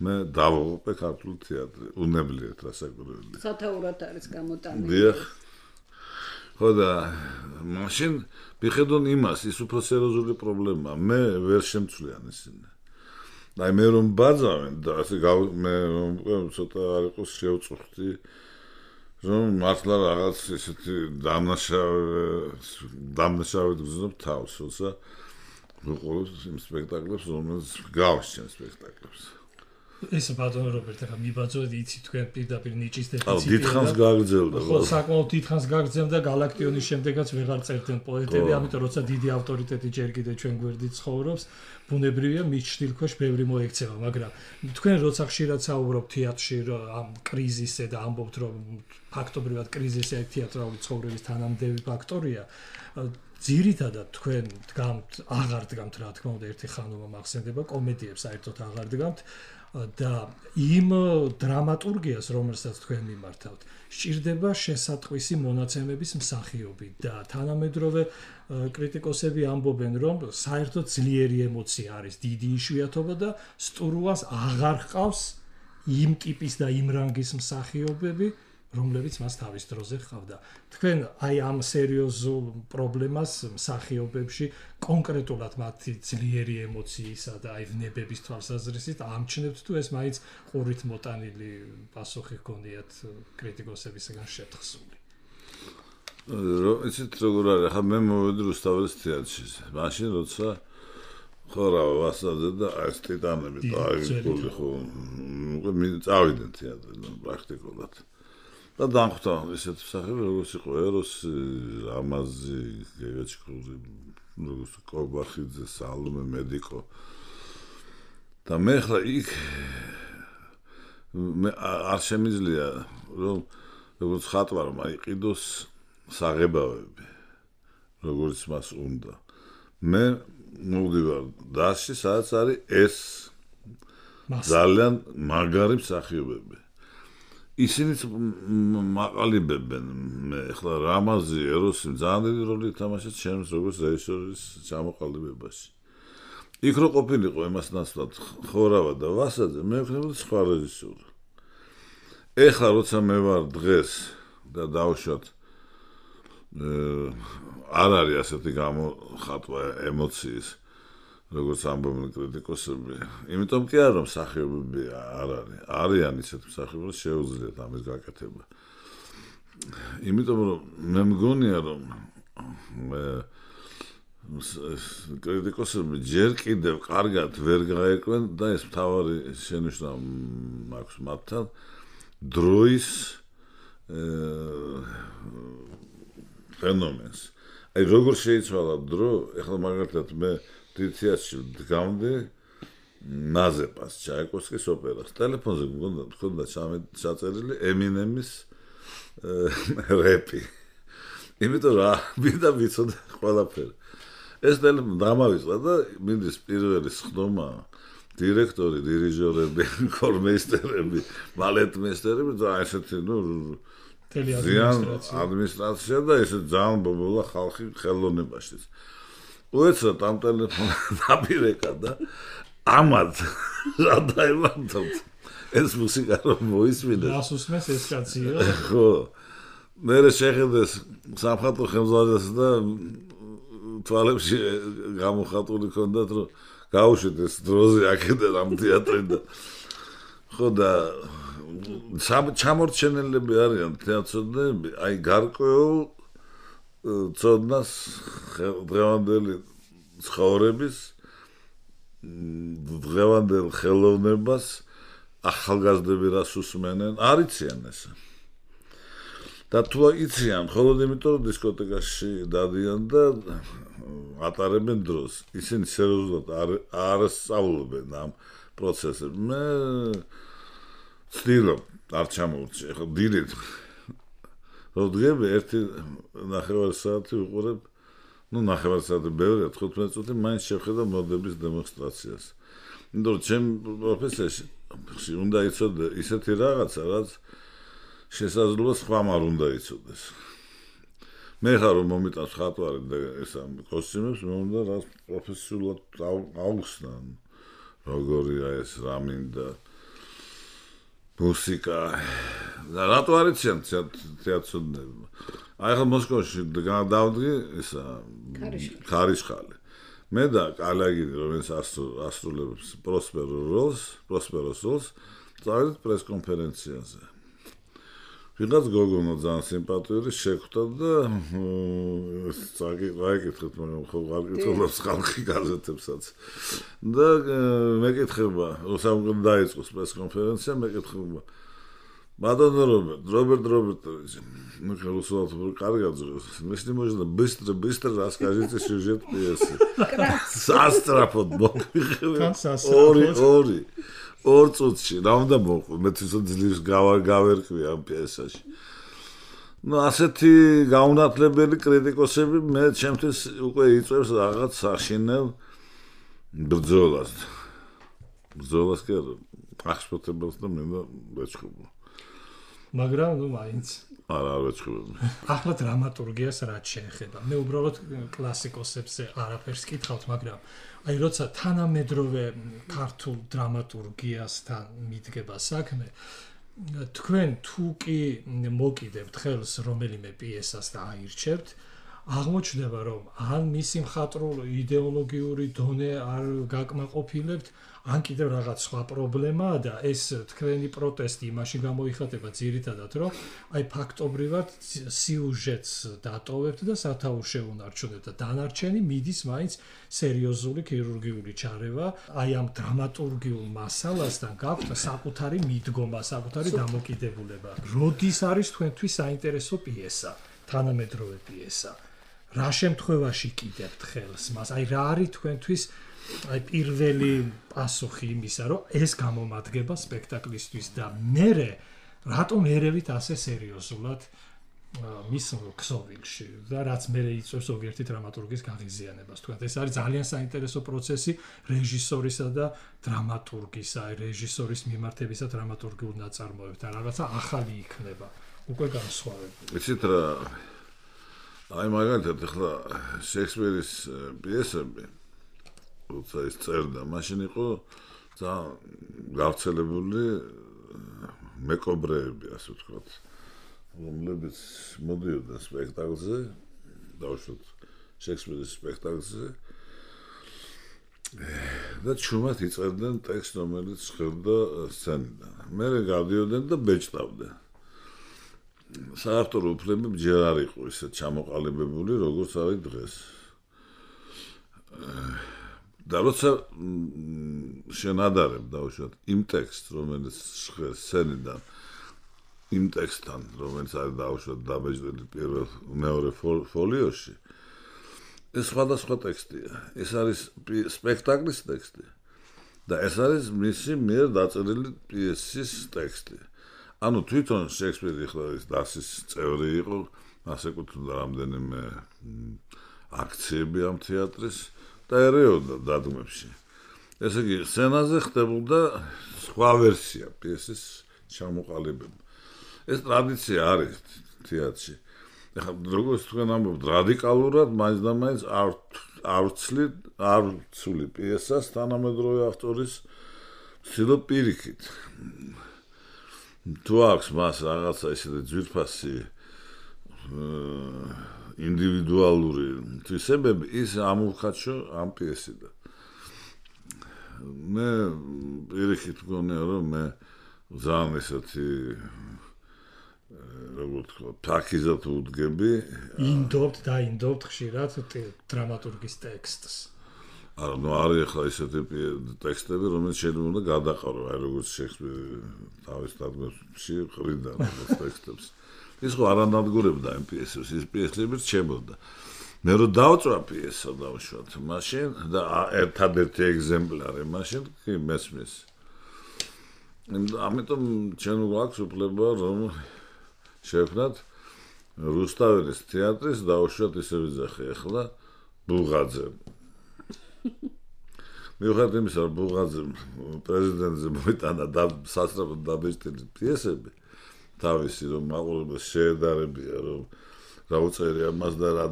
მე დავუყურე ქართულ თეატრს, უნებლიეთ რასაკვირველია. სათაურად არის გამოტანილი. დიახ. ხო და მაშინ მიხედონ იმას, ის უფრო სერიოზული პრობლემაა. მე ვერ შემცვლიან ისინი. აი მე რომ ბაძავენ და ასე მე ცოტა არ იყოს შევწუხდი რომ მართლა რაღაც ესეთი დამნაშავედ გზნობ თავს, როცა ვიყურებ იმ სპექტაკლებს, რომელიც გავს ჩემ სპექტაკლებს. ეს ბატონო რობერტ, ახლა მიბაძოთ იცი თქვენ პირდაპირ ნიჭის დეფიციტი. აუ, დიდხანს გააგრძელდა. ხო, საკმაოდ დიდხანს გააგრძელდა გალაქტიონის შემდეგაც ვეღარ წერდნენ პოეტები, ამიტომ როცა დიდი ავტორიტეტი ჯერ კიდევ ჩვენ გვერდით ცხოვრობს, ბუნებრივია მის ჭრილქვეშ ბევრი მოექცევა, მაგრამ თქვენ როცა ხშირად საუბრობთ თეატრში ამ კრიზისზე და ამბობთ, რომ ფაქტობრივად კრიზისი აქ თეატრალური ცხოვრების თანამდები ფაქტორია, ძირითადად თქვენ აღარ დგამთ, რა თქმა უნდა, ერთი ხანომა მახსენდება კომედიებს საერთოდ აღარ დგამთ და იმ დრამატურგიას, რომელსაც თქვენ მიმართავთ, სჭირდება შესატყვისი მონაცემების მსახიობი და თანამედროვე კრიტიკოსები ამბობენ, რომ საერთოდ ძლიერი ემოცია არის, დიდი იშვიათობა და სტურუას აღარ ჰყავს იმ ტიპის და იმ რანგის მსახიობები, რომლებიც მას თავის დროზე ჰყავდა. თქვენ აი ამ სერიოზულ პრობლემას მსახიობებში კონკრეტულად მათი ძლიერი ემოციისა და აი ვნებების თვალსაზრისით ამჩნევთ თუ ეს მაინც ყურით მოტანილი პასუხი გქონიათ კრიტიკოსებისგან შეთხსული. იცით როგორ არის, ხა მე მოვედი რუსთაველის თეატრში. მაშინ როცა ხო რა ვასწავლე და ეს ტიტანები დააიგული ხო წავიდნენ თეატრიდან პრაქტიკულად. და დამხვდა ისეთ მსახიობი როგორც იყო ეროსი, რამაზი, გეგეჭკური, როგორც კობახიძე, სალომე, მედიკო. და მე ხა იქ მე არ შემიძლია რომ როგორც ხატვარმა იყიდოს საღებავები, როგორც მას უნდა. მე მოვდივარ დასში, სადაც არის ეს ძალიან მაგარი მსახიობები. ისინიც მაყალიბებენ მე ახლა რამაზი ეროსი ძალიან დიდი როლი ითამაშეს ჩემს როგორც რეჟისორის ჩამოყალიბებაში. იქ რო ყოფილიყო იმას ნაცვლად ხორავა და ვასაძე მე ვქნებოდი სხვა რეჟისორი. ეხლა როცა მე ვარ დღეს და დავუშვათ არ არის ასეთი გამოხატვა ემოციის როგორც ამბობენ კრიტიკოსები. იმიტომ კი არა რომ მსახიობები არ არის. არიან ისეთ მსახიობები, შეუძლიათ ამის გაკეთება. იმიტომ რომ მე მგონია რომ კრიტიკოსები ჯერ კიდევ კარგად ვერ გაეკვენ და ეს მთავარი შენიშვნა მაქვს მათთან დროის ფენომენს. აი როგორ შეიცვალა დრო, ეხლა მაგალითად მე თეატრში დგამდი ნაზეპას, ჩაიკოვსკის ოპერას. ტელეფონზე მქონდა ჩაწერილი ემინემის რეპი. იმიტომ რა, მინდა ვიცოდე ყველაფერი. ეს ტელეფონი დამავიწყდა და მინდის პირველი სხდომა დირექტორი, დირიჟორები, ქორმეისტერები, ბალეტმეისტერები და ესეთი ადმინისტრაცია და ესე ძალიან ბობოლა ხალხი ხელოვნებაშიც. უეცრად ამ ტელეფონს დაპირეკა და ამად რა დაემართოთ ეს მუსიკა რომ მოისმინეს. დასუსმეს ეს კაცია. ხო. მე შეხედეს სამხატვრო ხელმძღვანელს და თვალებში გამოხატული ჰქონდათ რომ გაუშვიდეს დროზე აქედან ამ თეატრიდან. ხო და ჩამორჩენელები არიან თეატროდნები, აი გარკვეულ ცოდნას დღევანდელი ცხოვრების დღევანდელ ხელოვნებას ახალგაზრდები რას უსმენენ, არ იციან ესე. და თუ იციან, მხოლოდ იმიტომ რომ დისკოტეკაში დადიან და ატარებენ დროს, ისინი სერიოზულად არ სწავლობენ ამ პროცესებს. მე ვცდილობ არ ჩამოვწე, ხო დილით რომ დგები ერთი ნახევარი საათი ვიყურებ, ნახევარი საათი ბევრია, 15 წუთი მაინც შევხედა მოდების დემონსტრაციას. იმიტომ რომ ჩემ პროფესიაში უნდა იცოდე ისეთი რაღაცა, რაც შესაძლოა სხვამ არ უნდა იცოდეს. მე ხარ რომ მომიტანს ხატვარი და ეს ამ კოსტიუმებს, მე უნდა რა პროფესიულად აუხსნან. როგორია ეს რა მინდა მუსიკა და რატო არ იციან თეატროდნები. აი ხა მოსკოვში დავდგი ისა ქარიშხალი. მე და კალაგინი რომელიც ასრულებს პროსპეროს როლს, წავედით პრეს კონფერენციაზე. ვიღაც გოგონა ძალიან სიმპათიური შეხვდა და წაიკითხეთ, მაგრამ ხო არ გითხულობს ხალხი გაზეთებსაც. და მეკითხება, რუსულად დაიწყოს პრესკონფერენცია, მეკითხება. Бадон Роберт, ну, русский каргат, если можно быстро расскажите сюжет пьесы. Састрапот, ори. Орцучи, რავდა მოყვა, მე თვითონ ძლივს გავერკვი ამ პიესაში. Ну, ასეთი გაუნათლებელი კრიტიკოსები მე ჩემთვის უკვე იწევს რაღაც საშინელ ბრძოლას. ბრძოლას კი არა, აღშფოთებელს და მე ვეჩხუბო. მაგრამ ნუ მაინც არა ვეჩხუბო. ახლა დრამატურგიას რაც შეეხება. მე უბრალოდ კლასიკოსებზე არაფერს კითხავთ, მაგრამ აი როცა თანამედროვე ქართულ დრამატურგიასთან მიდგება საქმე, თქვენ თუ კი მოკიდებთ ხელს რომელიმე პიესას და აირჩევთ, აღმოჩნდება რომ ან მისი მხატვრულ იდეოლოგიური დონე არ გაკმაყოფილებთ, ან კიდევ რაღაც სხვა პრობლემაა და ეს თქვენი პროტესტი იმაში გამოიხატება ძირითადად რომ აი ფაქტობრივად სიუჟეტს დატოვებთ და სათავეს შეუნარჩუნებთ და დანარჩენი მიდის მაინც სერიოზული ქირურგიული ჩარევა აი ამ დრამატურგიულ მასალასთან გაქვთ საკუთარი მიდგომა, საკუთარი დამოკიდებულება. როდის არის თქვენთვის საინტერესო პიესა, თანამედროვე პიესა? რა შემთხვევაში კიდევთ ხელს მას? აი რა არის თქვენთვის აი პირველი პასუხი იმისა, რომ ეს გამომადგება სპექტაკლისთვის და მერე რატომ ერევით ასე სერიოზულად მის ქსოვილში და რაც მერე იწევს ზოგიერთი დრამატურგის გაღიზიანებას. თქვათ ეს არის ძალიან საინტერესო პროცესი რეჟისორისა და დრამატურგისა, რეჟისორის მიმართებისა დრამატურგიულ ნაწარმოებთან რაღაცა ახალი იქნება, უკვე განსხვავებული. იცით რა აი მაგალითად ახლა შექსპირის პიესები როცა ის წერდა, მაშინ იყო ძალიან გავრცელებული მეკობრეები, ასე ვთქვათ, რომლებიც მოდიოდა სპექტაკლზე, დავუშვათ შექსპირის სპექტაკლზე და ჩუმად იწერდნენ ტექსტს, რომელიც ხვდა სცენიდან. მერე გავდიოდნენ და ბეჭდავდნენ. საავტორო უფლებები ჯერ არ იყო ისე ჩამოყალიბებული, როგორც არის დღეს. და როცა შენადარებ დავუშვათ იმ ტექსტს, რომელიც ხვეს სცენიდან, იმ ტექსტთან, რომელიც არის დავუშვათ დაბეჭდილი პირველ მეორე ფოლიოში, ეს სხვადასხვა ტექსტია. ეს არის სპექტაკლის ტექსტი და ეს არის მისი მიერ დაწერილი პიესის ტექსტი. ანუ თვითონ შექსპირი ხლა ის დასის წევრი იყო, ასე კუთვნოდა რამდენიმე აქციები ამ თეატრის და ერეოდა დადგმებში. ესე იგი, სცენაზე ხდებოდა სხვა ვერსია პიესის ჩამოყალიბება. ეს ტრადიცია არის თეატრში. ეხლა როგორც თქვენ ამბობთ, რადიკალურად მაინც და მაინც არ ვცვლი პიესას თანამედროვე ავტორის ცდილობ პირიქით. თუ აქვს მას რაღაცა ისეთი ძვირფასი ინდივიდუალური თვისებები, ის ამოვხაჩო ამ პიესიდან. მე პირიქით მგონია, რომ მე ძალიან ესეთი როგორ თქვა, ფაქიზად ვუდგები. ინდობთ ხშირად დრამატურგის ტექსტს. არა, ნუ არის ახლა ისეთი ტექსტები, რომელიც შეიძლება გადაყარო, აი როგორც შექსპირი თავის დადგმებში ყრიდა ამ ტექსტებს. ის ხო არ ანადგურებდა ამ პიესებს, ის პიესები რჩებოდა. მე რო დავწვა პიესა დავუშვათ, მაშინ და ერთადერთი ეგზემპლარი მაშინ კი მესმის. ამიტომ ჩვენ გვაქვს უფლება რომ შევქმნათ რუსთაველის თეატრის დავუშვათ ისე ვიძახი ახლა ბულღაძე. მიუხედავად იმისა, რომ ბულღაძე პრეზიდენტზე მოიტანა და სასწრაფოდ დაბეჭდილი პიესები, თავისი რომ მაყურებელს შეედარებია, რომ რა უწერია მას და რა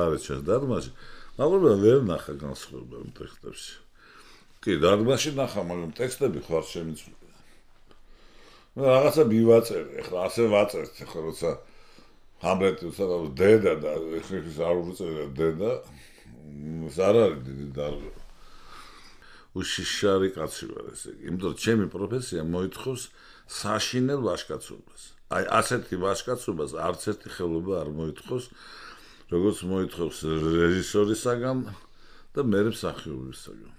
არის ჩვენს დადგმაში, მაყურებელს ვერ ნახა განსხვავება ამ ტექსტებში. კი, დადგმაში ნახა, მაგრამ ტექსტები ხო არ შემიცვლია. მე რაღაცა მივაწერე, ახლა ასე ვაწერთ, ახლა როცა ჰამლეტი უცადავს დედა და ეს არ უწერია დედა, ეს არ არის დიდი დარღვევა. უშიშარი კაცი ვარ ესე იგი. იმიტომ რომ ჩემი პროფესია მოითხოვს საშინელ ვაჟკაცობას. აი ასეთი ვაჟკაცობას არც ერთი ხელობა არ მოითხოვს, როგორც მოითხოვს რეჟისორისაგან და მე მსახიობისაგან.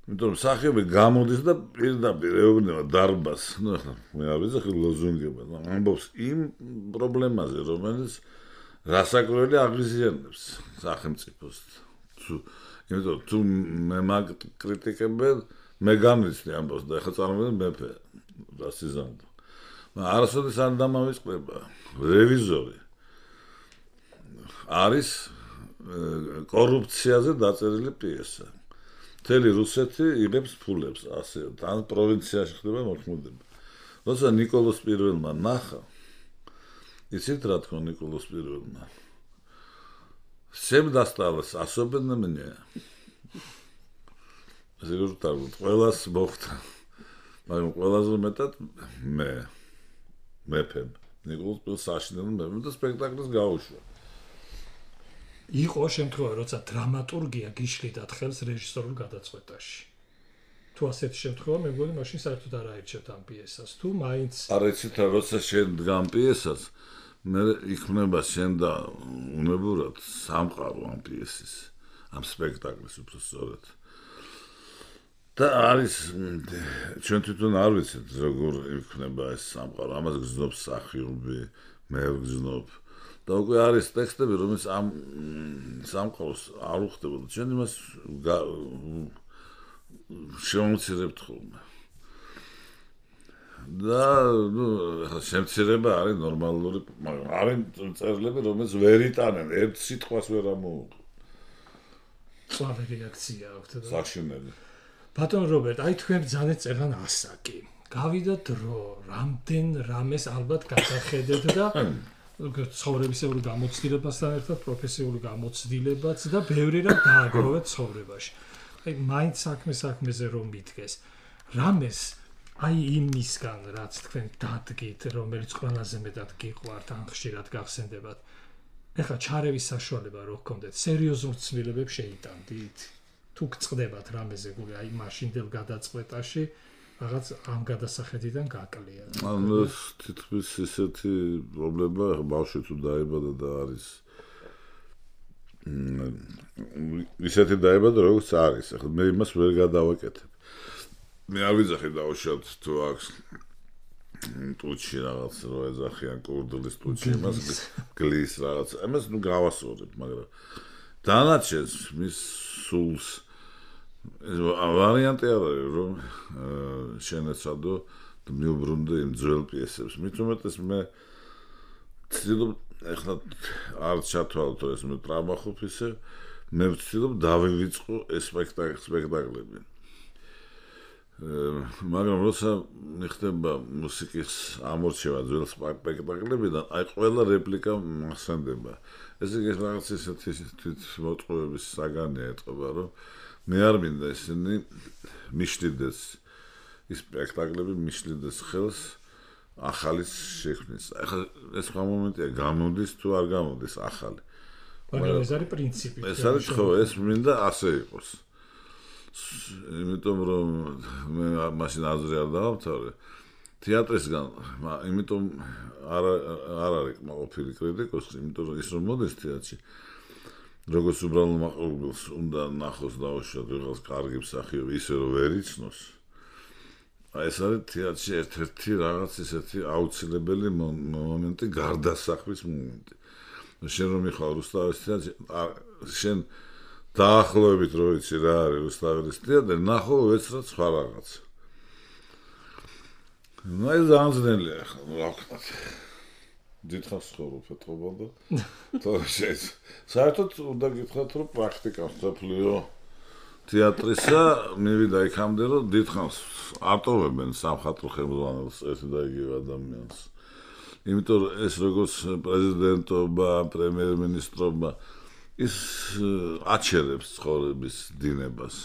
იმიტომ რომ მსახიობი გამოდის და პირდაპირ ეუბნება დარბას, ნუ ახლა მე არ ვიცი ლოზუნგება, ამბობს იმ პრობლემაზე, რომელიც რასაკვირველი აღიზიანებს სახელმწიფოს. იმიტომ თუ მე მაგ კრიტიკებენ, მე გამიცდი ამბობს და ახლა წარმოვიდგინე მეფე რასიზანდო. არასოდეს არ დამავიწყდება რევიზორი არის კორუფციაზე დაწერილი პიესა. მთელი რუსეთი იღებს ფულებს ასე და პროვინციაში ხდება მოქმედება. როცა ნიკოლოზ პირველმა ნახა, იცით რა თქვა ნიკოლოზ პირველმა? Всем досталось, особенно мне. ზოგადად ყველას მოხდა. მაგრამ ყველაზე მეტად მეფემ. ნიკოლოზ პირველს საშინელ მეფემ და სპექტაკლის გაუშვა. იყო შემთხვევა, როცა დრამატურგია გიშლიდათ ხელს რეჟისორულ გადაწყვეტაში. თუ ასეთი შემთხვევა, მე მგონი მაშინ საერთოდ არ აირჩევთ ამ პიესას. თუ მაინც არ იცით რა, როცა შენ დგამ პიესას, მე იქნება შენ და უნებურად სამყარო ამ პიესის, ამ სპექტაკლის უფრო სწორად. და არის ჩვენ თვითონ არ ვიცით როგორ იქნება ეს სამყარო, ამას გზნობს მსახიობი, მე ვგზნობ. და უკვე არის ტექსტები, რომელიც ამ სამყაროს არ უხდებოდა. ჩვენ იმას შემომცირებთ ხოლმე. და ნუ შემცირება არის ნორმალური, მაგრამ არის წერილები, რომელიც ვერ იტანენ, ერთ სიტყვას ვერ ამოუღო. სვავე რეაქცია აქვს და საშინელი. ბატონ რობერტ, აი თქვენ ბრძანეთ წერან ასაკი. გავიდა დრო, რამდენ რამეს ალბათ გადახედეთ და ცხოვრებისეული გამოცდილებასთან ერთად პროფესიული გამოცდილებაც და ბევრი რამ დააგროვეთ ცხოვრებაში. აი მაინც საქმეზე რომ მიდგეს. რამეს აი იმისგან, რაც თქვენ დადგით, რომელიც ყველაზე მეტად გიყვართ ან ხშირად გახსენდებათ. ეხლა ჩარევის საშუალება რო გქონდეთ, სერიოზულ ცვლილებებს შეიტანდით. თუ გწყდებათ რამეზე გული აი მაშინდელ გადაწყვეტაში რაღაც ამ გადასახედიდან გაკლია. ანუ თითქმის ისეთი პრობლემა ბავშვი თუ დაიბადა და არის ისეთი დაიბადა როგორც არის. ახლა მე იმას ვერ გადავაკეთებ. მე არ ვიძახი დავუშვათ თუ აქვს ტუჩი რაღაც რო ეძახიან კურდლის ტუჩი იმას გლის რაღაც. ამას ნუ გავასწორებ, მაგრამ დანარჩენს მის სულს ვარიანტი არ არის რომ შენეცადო და მიუბრუნდე იმ ძველ პიესებს. მით უმეტეს მე ვცდილობ ეხლა არ ჩათვალოთ ეს მე ტრამახობ ისე მე ვცდილობ დავივიწყო ეს სპექტაკლები. მაგრამ როცა მიხდება მუსიკის ამორჩევა ძველ სპექტაკლებიდან, აი ყველა რეპლიკა მასენდება. ესე იგი რაღაც ისეთი თვითმოწყობების საგანია ეტყობა, რომ მე არ მინდა ისინი მიშლიდეს ის სპექტაკლები მიშლიდეს ხელს ახალის შექმნის. ახლა ეს მომენტია გამოდის თუ არ გამოდის ახალი. მაგრამ ეს არის პრინციპი. ეს არის ხო, ეს მინდა ასე იყოს. იმიტომ რომ მე მაშინ აზრი არ დავამთავრე თეატრისგან, იმიტომ არ არის კმაყოფილი კრიტიკოსი, იმიტომ რომ ის რომ მოდის თეატრში როგორც უბრალო მაყურებელს უნდა ნახოს დაუშვათ ვიღაც კარგი მსახიობი ისე რომ ვერ იცნოს. აი ეს არის თეატრში ერთ-ერთი რაღაც ისეთი აუცილებელი მომენტი, გარდასახვის მომენტი. შენ რომ მიხარ რუსთავის თეატრში, შენ დაახლოებით რო იცი რა არის რუსთავის თეატრი, ნახო ვეცრად სხვა რაღაც. ნუ ეს ძანძნელია ახლა, რა ვქნათ. დიდხანს ცხოვრობ ეთყობა და თორე საერთოდ უნდა გითხრათ რომ პრაქტიკა მსოფლიო თეატრისა მივიდა იქამდე რომ დიდხანს არტოვებენ სამხატვრო ხელმძღვანელს ერთი და იგივე ადამიანს. იმიტომ რომ ეს როგორც პრეზიდენტობა, პრემიერ-მინისტრობა ის აჩერებს ცხოვრების დინებას.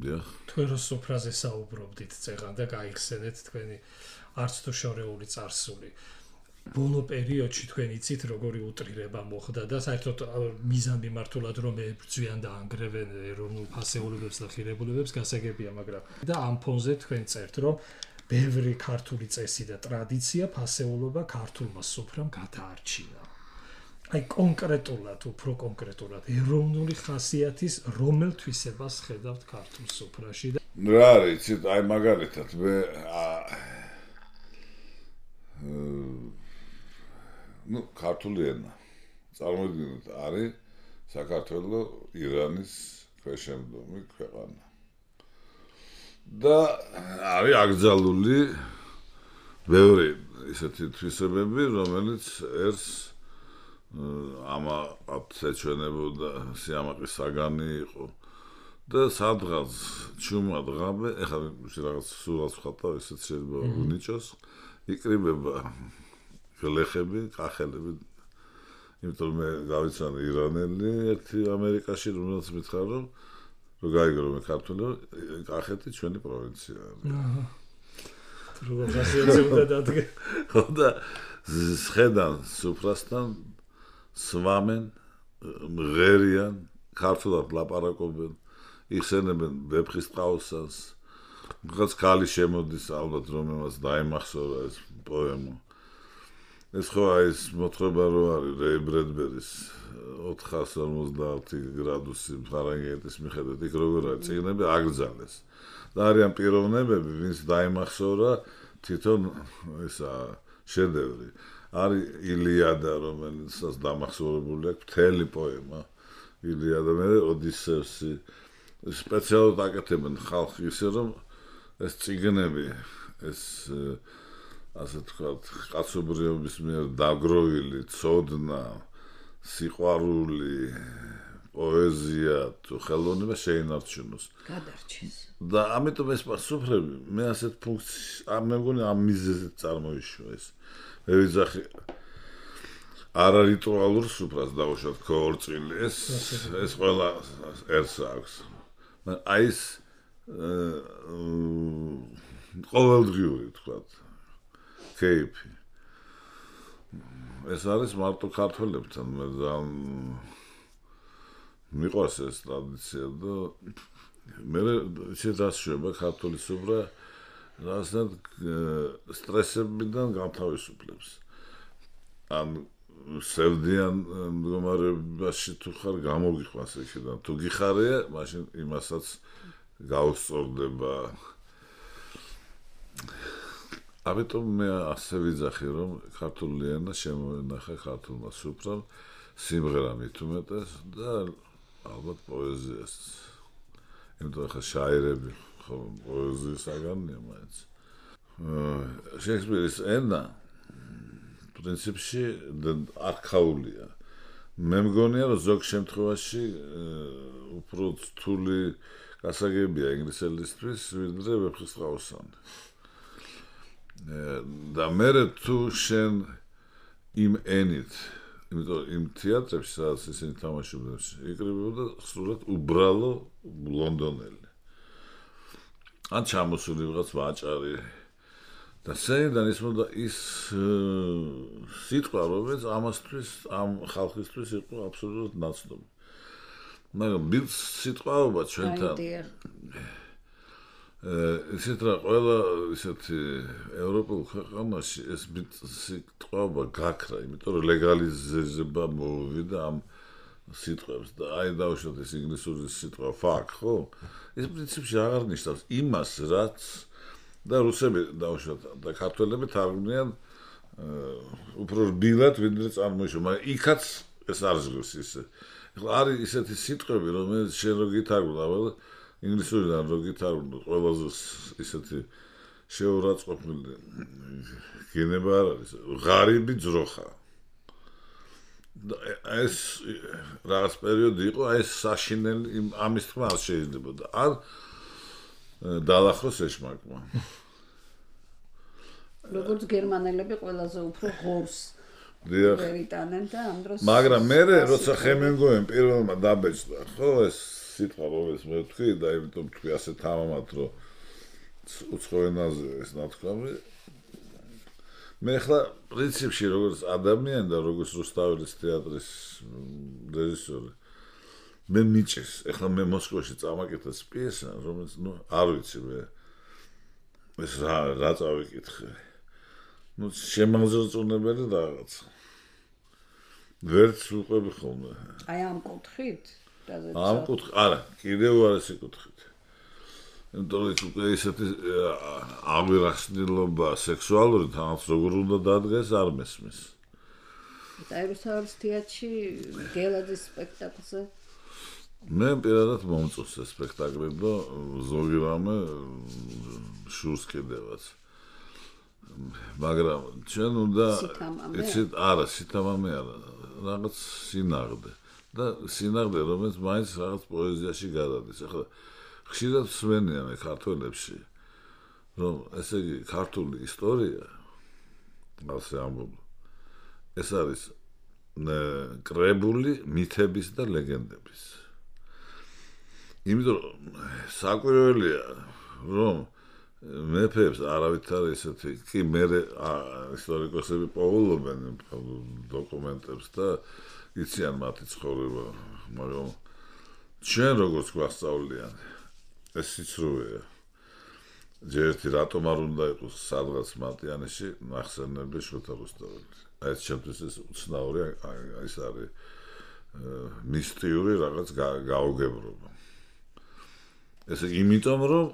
დიახ. თქვენ რო სუფრაზე საუბრობდით წეღან და გაიხსენეთ თქვენი არც თუ შორეული წარსული. ბოლო პერიოდში თქვენ იცით როგორი უტრირება მოხდა და საერთოდ მიზანმიმართულად რომ ებრძვიან და ანგრევენ ეროვნულ ფასეულებებს და ღირებულებებს გასაგებია, მაგრამ და ამ ფონზე თქვენ წერთ რომ ბევრი ქართული წესი და ტრადიცია ფასეულობა ქართულმა სუფრამ გადაარჩინა. აი კონკრეტულად, უფრო კონკრეტულად ეროვნული ხასიათის რომელ თვისებას ხედავთ ქართულ სუფრაში და რა არის, აი მაგალითად მე ქართული ენა წარმოვიდგინოთ არის საქართველოს ირანის ქვეშემდგომი ქვეყანა და არის აკრძალული ბევრი ისეთი თვისებები რომელიც ერთს ამათ ეჩვენებოდა სიამაყის საგანი იყო და სადღაც ჩუმად ღამე ეხლა რაღაც სულაც ხატა ესეც შეიძლება უნიჭოს იკრიბება გლეხები, კახელები, იმიტომ მე გავიცანი ირანელი ერთი ამერიკაში რომელსაც მითხრა რომ გაიგო მე ქართული კახეთი ჩვენი პროვინცია. აჰა. როგორ ხასიათზე უნდა დადგე. ხო და სხედან სუფრასთან სვამენ, მღერიან, ქართულად ლაპარაკობენ, იხსენებენ ვეფხის ტყაოსანს. რაღაც ქალი შემოდის ალბათ რომელმაც დაიმახსოვრა ეს პოემა. ეს ხო არის მოთხრობა რო არის რეი ბრედბერის 450 გრადუსი ფარანგეიტის მიხედვით იქ როგორ არის წიგნები აკრძალეს და არიან პიროვნებები ვინც დაიმახსოვრა თვითონ ისა შედევრი არის ილიადა რომელსაც დამახსოვრებული აქვს მთელი პოემა ილიადა მე ოდისევსი სპეციალურად აკეთებენ ხალხი ისე რომ ეს წიგნები ეს ასე ვთქვათ, კაცობრიობის მიერ დაგროვილი ცოდნა, სიყვარული, პოეზია თუ ხელოვნება შეინარჩუნოს. გადარჩეს. და ამიტომ ეს სუფრები მე ასეთ ფუნქციას მე მგონი ამ მიზეზით წარმოიშვა ეს. მე ვიძახი არარიტუალურ სუფრას დავუშვათ ქორწილი ეს ყველა ერთს აქვს. აი ეს ყოველდღიური ვთქვათ კეიფი. ეს არის მარტო ქართველებთან მე ძალიან მიყვარს ეს ტრადიცია და მე შეიძლება ქართული სუფრა რასაც სტრესებიდან განთავისუფლებს. ან სევდიან მდგომარეობაში თუ ხარ გამოგიყვანს იქიდან. თუ გიხარია, მაშინ იმასაც გაუსწორდება. ამიტომ მე ასე ვიძახი რომ ქართული ენა შემოენახა ქართულმა სუფრამ სიმღერა მით უმეტეს და ალბათ პოეზიას. იმიტომ ხა შაირები ხო პოეზიის საგანია მაინც. შექსპირის ენა პრინციპში არქაულია. მე მგონია რომ ზოგ შემთხვევაში უფრო რთული გასაგებია ინგლისელისთვის ვიდრე ვეფხისტყაოსანი. და მე თუ შენ იმ ენით იმიტომ იმ თეატრებში სადაც ისინი თამაშობდნენ იკრიბებოდა სრულად უბრალო ლონდონელი ან ჩამოსული რაღაც ვაჭარი და საერთოდ ისმოდა ის სიტყვა რომელიც ამასთვის ამ ხალხისთვის იყო აბსოლუტურად ნაცნობი მაგრამ ბილს სიტყვაობა ჩვენთან ისეთ რა ყველა ისეთი ევროპულ ქვეყანაში ეს სიტყვაობა გაქრა, იმიტომ რომ ლეგალიზება მოვიდა ამ სიტყვებს და აი დავუშვათ ეს ინგლისური სიტყვა fuck, ხო? ეს პრინციპში აღარ ნიშნავს იმას, რაც და რუსები დავუშვათ და ქართველები თარგმნიან უფრო რბილად ვიდრე წარმოიშვა, მაგრამ იქაც ეს არ ზღვის ისე. ეხლა არის ისეთი სიტყვები, რომელიც შენ რო გითარგმნა, ინგლისურიდან რო გითარგმნო ყველაზე ისეთი შეურაცხყოფილი გენება არ არის ღარიბი ძროხა ეს რაღაც პერიოდი იყო ეს საშინელი ამის თქმა არ შეიძლებოდა არ დაალახოს ეშმაკმა როგორც გერმანელები ყველაზე უფრო ღორს ვერიტანენ და ამ დროს მაგრამ მე როცა ხემენგოემ პირველმა დაბეჭდა ხო ეს სიტყვა რომელიც მე ვთქვი და იმიტომ ვთქვი ასე თამამად რომ უცხო ენაზე ეს ნათქვამი მე ახლა პრინციპში როგორც ადამიანი და როგორც რუსთაველის თეატრის რეჟისორი მე მიჭირს ახლა მე მოსკოვში წამაკეთეს პიესა რომელიც არ ვიცი მე ეს რა წავიკითხე შემოძრწუნებელი რაღაც ვერც უყვები ხოლმე აი ამ კუთხით ამ კუთხით არა კიდევ არ ეს კუთხით იმიტომ რომ ესეთი აღირახსნილობა სექსუალური თანაც როგორ უნდა დადგეს არ მესმის აი რუსთაველის თეატრში გელაძის სპექტაკლზე მე პირადად მომწონს ეს სპექტაკლი და ზოგი რამე შურს კიდევაც მაგრამ ჩვენ უნდა იცით არა სიტამამე არა რაღაც სინაღდე და სინაღდე რომელიც მაინც რაღაც პოეზიაში გადადის ახლა ხშირად სვენიან ქართველებში რომ ესე იგი ქართული ისტორია ასე ამბობ ეს არის კრებული მითების და ლეგენდების იმიტომ რომ საკვირველია რომ მეფეებს არავითარ ესეთი კი მე ისტორიკოსები პოულობენ დოკუმენტებს და იციან მათი ცხოვრება მაგრამ ჩვენ როგორც გვასწავლიან ეს სიცრუეა ჯერტი რატომ არ უნდა იყოს სადღაც მატიანეში ნახსენები შოთა რუსთაველის აი ეს ჩემთვის ეს უცნაური ის არის მისტიური რაღაც გაუგებრობა ესე იმიტომ რომ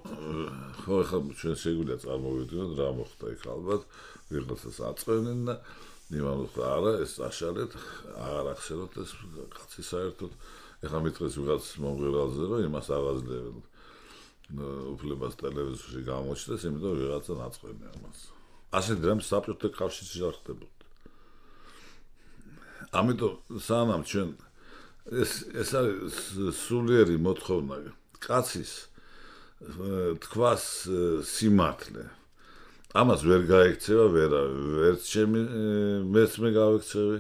ხო ახლა ჩვენ შეგვიძლია წარმოვიდგინოთ რა მოხდა იქ ალბათ ვიღაცას აწვევდნენ და ნიმანოთ არა ეს აშალეთ აღარ ახსენოთ ეს კაცი საერთოდ ახლა მითხრეს ვიღაც მომღერალზე რომ იმას აღაძლევენ უფლებას ტელევიზორში გამოჩნდეს იმიტომ რომ ვიღაცა აწვევდნენ მას ასეთი რამ საბჭოთა კავშირში არ ხდებოდა ამიტომ სანამ ჩვენ ეს არის სულიერი მოთხოვნა კაცის თქვას სიმართლე ამას ვერ გაიქცევა ვერც მეც მე გავიქცევი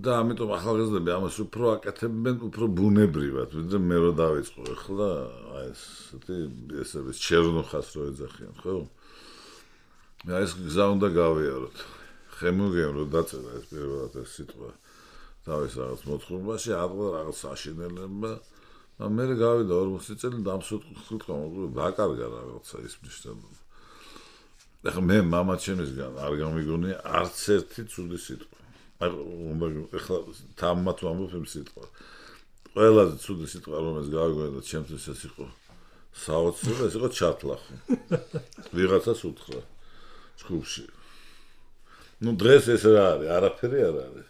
და ამიტომ ახალგაზრდები ამას უფრო აკეთებენ უფრო ბუნებრივად ვიდრე მე რო დავიწყო ახლა აი ესეთი ჩერნოხას რო ეძახიან ხო აი ეს გზა უნდა გავიაროთ ხემუგენ რო დაწერა ეს პირველად ეს სიტყვა თავის რაღაც მოთხრობაში რაღაც საშინელება მე გავიდა 40 წელი დამსუთხა დაკარგა რაღაცა ის მნიშვნელობა ახლა მე მამა ჩემისგან არ გამიგონია არც ერთი ცუდი სიტყვა ახლა თამათ ვამბობ იმ სიტყვა ყველაზე ცუდი სიტყვა რომელიც გავიგონდა ჩემთვის ეს იყო საოცრება ეს იყო ჩათლახო ვიღაცას უთხრა ჯგუფში ნუ დღეს ეს რა არის არაფერი არ არის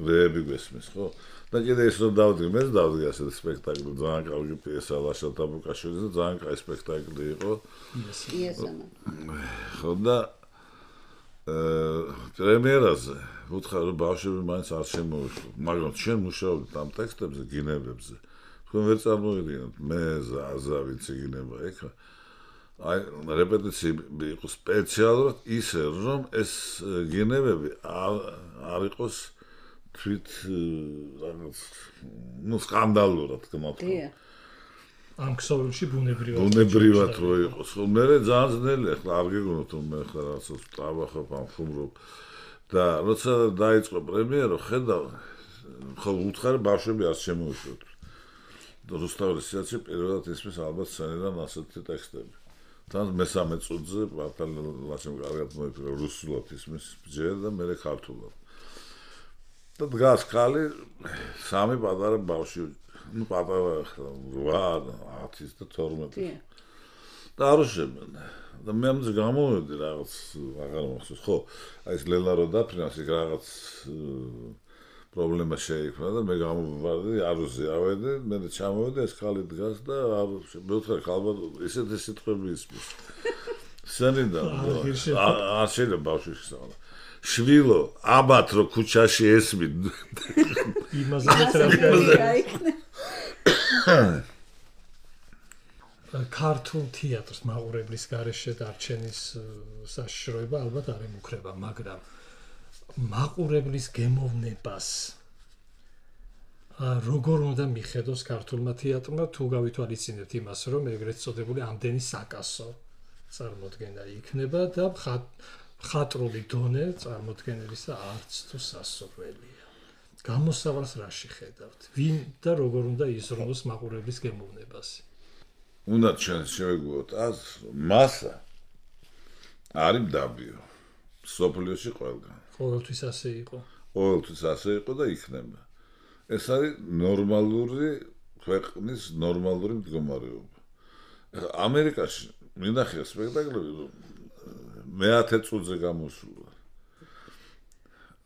ვები გესმის ხო და კიდე ის რომ დავდგე მე დავდგე ასეთი სპექტაკლი ძალიან კარგი პიესა ლაშა დაბუკაშვილის და ძალიან კარგი სპექტაკლი იყო პიესანა ხო და პრემიერაზე ვუთხარ რომ ბავშვები მაინც არ შემოვიшло მაგრამ ჩვენ მუშაობთ ამ ტექსტებზე გინებებზე თქვენ ვერ წარმოვიდგინოთ მე ზაზა ვინც იგინება ეგ აი რეპეტიციები იყო სპეციალურად ისე რომ ეს გინებები არ იყოს თვით რაღაც ნუ სკანდალურად გმოთქვა ამ ქსოვილში ბუნებრივად რო იყოს ხო მე ძალიან ძნელია ახლა არ გეგონოთ რომ მე ახლა რაღაცას ვტავახებ ამ ხუმრობ და როცა დაიწყო პრემიერა ხედავ ხო უთხარ ბავშვები არ შემოვიშვათ რუსთაველის თეატრში პირველად ისმის ალბათ სცენიდან ასეთი ტექსტები თან მესამე წუთზე ბატალონში კარგად მოიფიქრა რუსულად ისმის ჯერ და მე ქართულად და დგას ხალი სამი პატარა ბავშვი ну პატარა 8 და 12 და არუშებენ და მე ამაზე გამოვედი რაღაც აღარ მოხსოვს ხო აი ეს ლელა რო დაფრინავს იქ რაღაც პრობლემა შეიქმნა და მე გამოვარდი არუზე ავედი მე ჩამოვედი ეს ხალი დგას და მე ვთქვა ალბათ ესეთი სიტყვები ისმის სცენიდან არ შეიძლება ბავშვი შესაძლოა შვილო აბათ რო ქუჩაში ესმით იმაზე ქართულ თეატრს მაყურებლის გარეშე დარჩენის საშიშროება ალბათ არ ემუქრება მაგრამ მაყურებლის გემოვნებას როგორ უნდა მიხედოს ქართულმა თეატრმა თუ გავითვალისწინებთ იმას რომ ეგრეთ წოდებული ამდენი საკასო წარმოდგენა იქნება და ხატრული დონე წარმოდგენელისა არც თუ სასურველია. გამოსავალს რაში ხედავთ? ვინ და როგორ უნდა იზრუნოს მაყურებლის გემოვნებას? უნდა ჩვენ შევეგუოთ მასა არის მდაბიო. სოფლიოში ყველგან. ყოველთვის ასე იყო. ყოველთვის ასე იყო და იქნება. ეს არის ნორმალური ქვეყნის ნორმალური მდგომარეობა. ამერიკაში მინახია სპექტაკლები მე-10 წუთზე გამოსულა.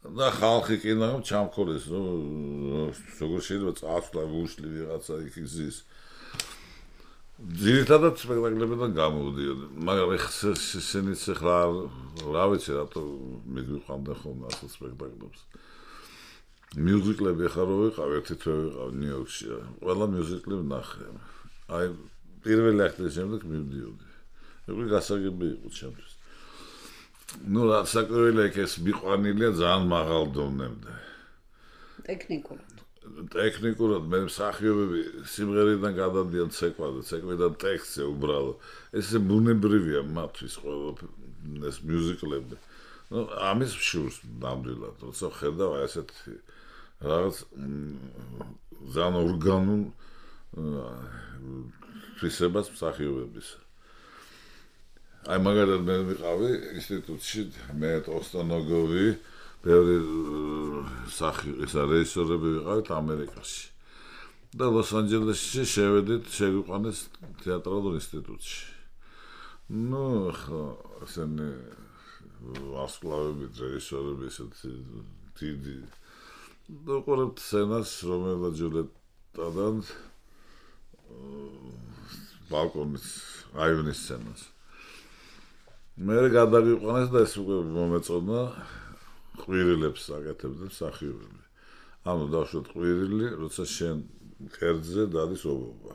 და ხალხი კინო ჩამქოლეს, როგორ შეიძლება წასვლა უშლი ვიღაცა იქ ზის. ძირითადად სპექტაკლებიდან გამოვდიოდი, მაგრამ ესენიც ახლა რა ვიცი რატო მიგვიყვანდა ხოლმე ასეთ სპექტაკლებს. მიუზიკლები ახლა რო ვიყავ, თითოეულ ვიყავ ნიუ-იორკში. ყველა მიუზიკლი ვნახე. აი პირველი აქტის შემდეგ მივდიოდი. ეგრე გასაგები იყო ჩემთვის. ნუ რა საკვირველია ეს მიყვანილია ძალიან მაღალ დონემდე. ტექნიკურად მე მსახიობები სიმღერიდან გადადიან ცეკვაზე, ცეკვიდან ტექსტზე უბრალოდ. ესე ბუნებრივია მათთვის ყველა ეს მიუზიკლები. ნუ ამის შურს ნამდვილად, როცა ხედავ ესეთი რაღაც ძალიან ორგანულ თვისებას მსახიობების. აი მაგალითად მე ვიყავი ინსტიტუტში, მე ოსტონოგოვი, ბევრი რეჟისორები ვიყავით ამერიკაში. და ლოს-ანჯელესში შევედით, შეგვიყვანეს თეატრალურ ინსტიტუტში. ნუ ხო, ესენი ვარსკვლავები, რეჟისორები ესეთი დიდი და უყურებთ სცენას, რომელა ჯულეტადან ბალკონის აივნის სცენას. მე გადავიყვანეს და ეს უკვე მომეწონა ყვირილებს აკეთებდნენ მსახიობები. ანუ დავშვათ ყვირილი, როცა შენ კერძზე დადის ობობა.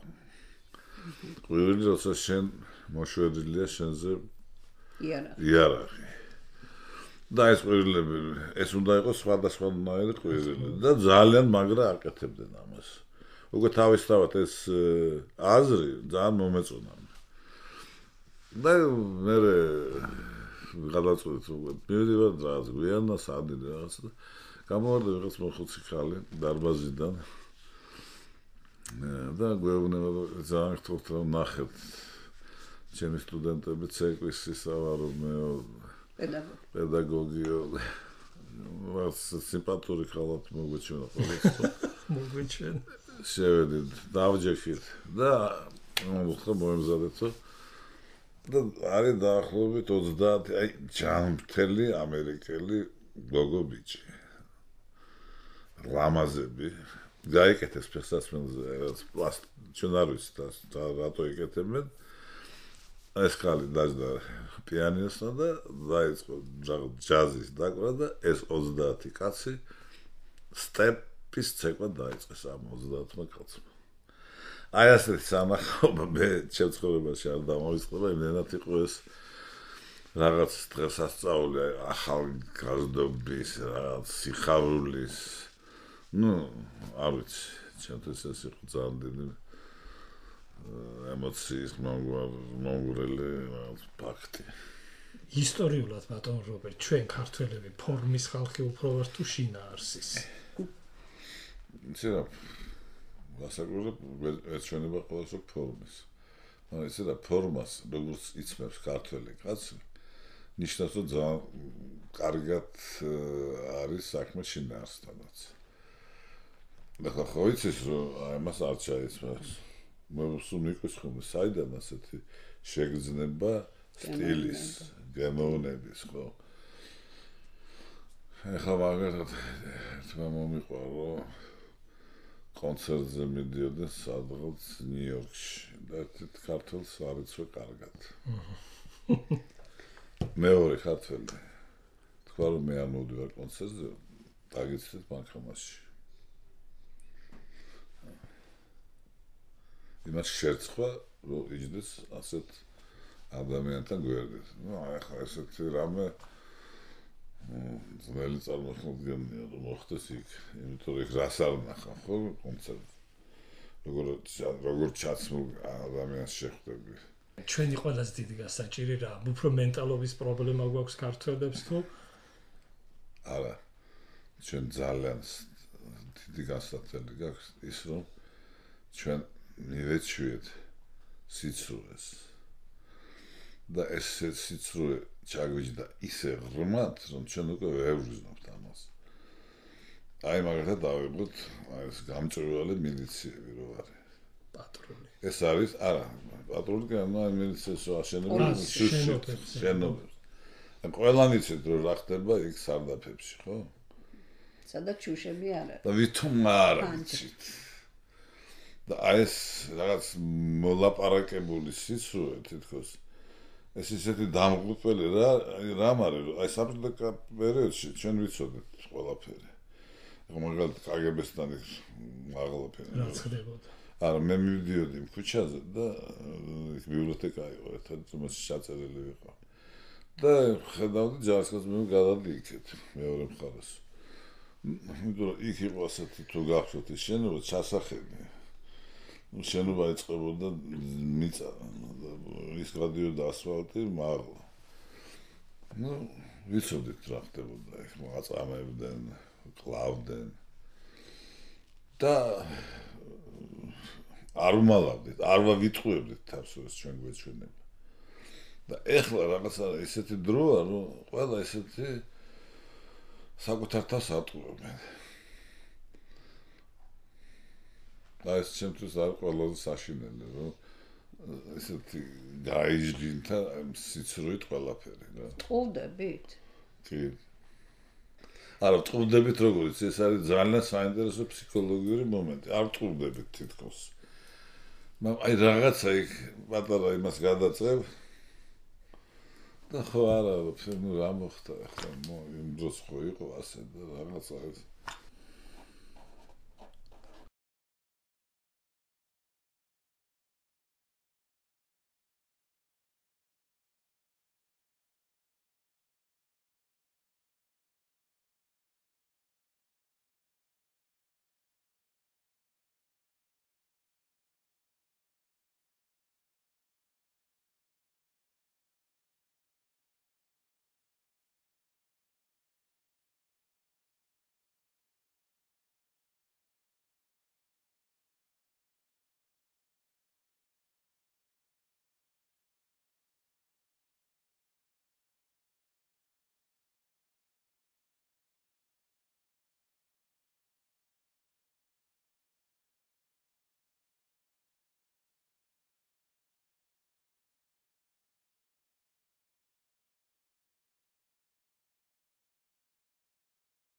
ყვირილი, როცა შენ მოშვერილია შენზე იარაღი. და ეს ყვირილები, ეს უნდა იყოს სხვადასხვანაირი ყვირილი და ძალიან მაგრა აკეთებდნენ ამას. უკვე თავისთავად ეს აზრი ძალიან მომეწონა. და მე გადავწყვიტე უკვე მივიდივარ რაღაც გვიანა სადი რაღაც და გამოვარდა რაღაც მოხუცი ხალი დარბაზიდან და გვეუბნება ძალიან რთულთ რომ ნახეთ ჩემი სტუდენტები ცეკვის ისავარობნეო პედაგოგიო რაც სიმპათური ხალათ მოგვეჩვენა ყოველთვის მოგვეჩვენა შევედით დავჯექით და მოხდა მოემზადეთო და არის დაახლოებით 30 აი ჯანმრთელი ამერიკელი გოგო ბიჭი ლამაზები გაიკეთეს ფეხსაცმელზე ჩვენ არ ვიცით რატო იკეთებენ ეს ხალი დაждდა პიანინოსთან და დაიწყო ჯაზის დაკვრა და ეს 30 კაცი სტეპის ცეკვა დაიწყეს ამ 30-მა კაცმა აი ასეთი სამახობა მე შეცხოვებაში არ დამოვიწყდება იმენად იყო ეს რაღაც დღესასწაული ახალგაზრდობის რაღაც სიხარულის ნუ არ ვიცი ჩემთვის ეს იყო ძალიან დიდი ემოციის მომგვრელი რაღაც ფაქტი ისტორიულად ბატონ რობერტ ჩვენ ქართველები ფორმის ხალხი უფრო ვარ თუ შინაარსის იცი გასაგებია ეჩვენება ყოველს ფორმის. მაგრამ ისე და ფორმას როგორც იცმევს ქართველი კაცი, ნიშნავს რომ ძალიან კარგად არის საქმე შინაარსთანაც. და ხო იცის რომ ამას არ ჩაიცმევს. მე ვსულ მიყვის ხოლმე საიდან ასეთი შეგრძნება სტილის, გემოვნების, ხო? ეხლა მაგალითად თმა მომიყვა რომ კონცერტზე მიდიოდნენ სადღაც ნიუ-იორკში და ერთ ქართველს არ იცვე კარგად. მეორე ქართველი თქვა რომ მე არ მოვდივარ კონცერტზე, დაგიცეთ მანქანაში. იმას შერწყვა რომ იჯდეს ასეთ ადამიანთან გვერდით. ნუ ახლა ესეთი რამე ძნელი წარმოქმნილია რომ მოხდეს იქ, იმიტომ რომ რას არ ნახა ხო კონცერტი. როგორ ჩაცმულ ადამიანს შეხვდები. ჩვენი ყველაზე დიდი გასაჭირი რა, უფრო მენტალობის პრობლემა გვაქვს ქართველებს თუ არა. ჩვენ ძალიან დიდი გასაწევი გაქვს ის რომ ჩვენ მივეჩვიეთ სიცრუეს. და ეს სიცრუე ჩაგვიჯდა ისე ღრმად, რომ ჩვენ უკვე ვერ ვიზნობთ ამას. აი მაგალითად დავიღოთ ეს გამჭვირვალე მილიციები რო არის. პატრული. ეს არის, არა, პატრული კი არა, მილიციას აშენებენ შენობებს. ყველანი იცით რომ რა ხდება იქ სარდაფებში, ხო? სადაც ჩუშები არ არის. და ვითომ არ იცით. და აი ეს რაღაც მოლაპარაკებული სიცრუე თითქოს ეს ისეთი დამღუპველი რა არის, აი საბჭოთა პერიოდში ჩვენ ვიცოდეთ ყველაფერი. მაგალითად კგბ-სთან მაღლაფერი. რა ხდებოდა? არა, მე მივდიოდი ქუჩაზე და იქ ბიბლიოთეკა იყო, ერთად ჩაწერილი იყო. და ხედავდი ჯარისკაცს მე გადადი იქეთ მეორე მხარეს. იმიტომ რომ იქ იყო ასეთი თუ გახსოვთ ის შენობა ჩასახედი. შენობა იწყებოდა მიწა და ის გადიოდა ასფალტი მაღლა. ვიცოდით რა ხდებოდა იქ მოაწამებდნენ, კლავდნენ. და არ უმალავდით, არ ვიტყუებდით თავს ეს ჩვენ გვეჩვენება. და ეხლა რაღაცა ისეთი დროა, რომ ყველა ისეთი საკუთარ თავს ატყუებენ. და ეს ჩემთვის არის ყველაზე საშინელი, რომ ესეთი გაიჟღინთა სიცრუით ყველაფერი რა. ტყუდებით? კი. არა, ტყუდებით როგორიც, ეს არის ძალიან საინტერესო ფსიქოლოგიური მომენტი. არ ტყუდებით თითქოს. მაგრამ აი რაღაცა იქ პატარა იმას გადაწევ და ხო არა, ნუ რა მოხდა ახლა, იმ დროს ხო იყო ასე და რაღაცა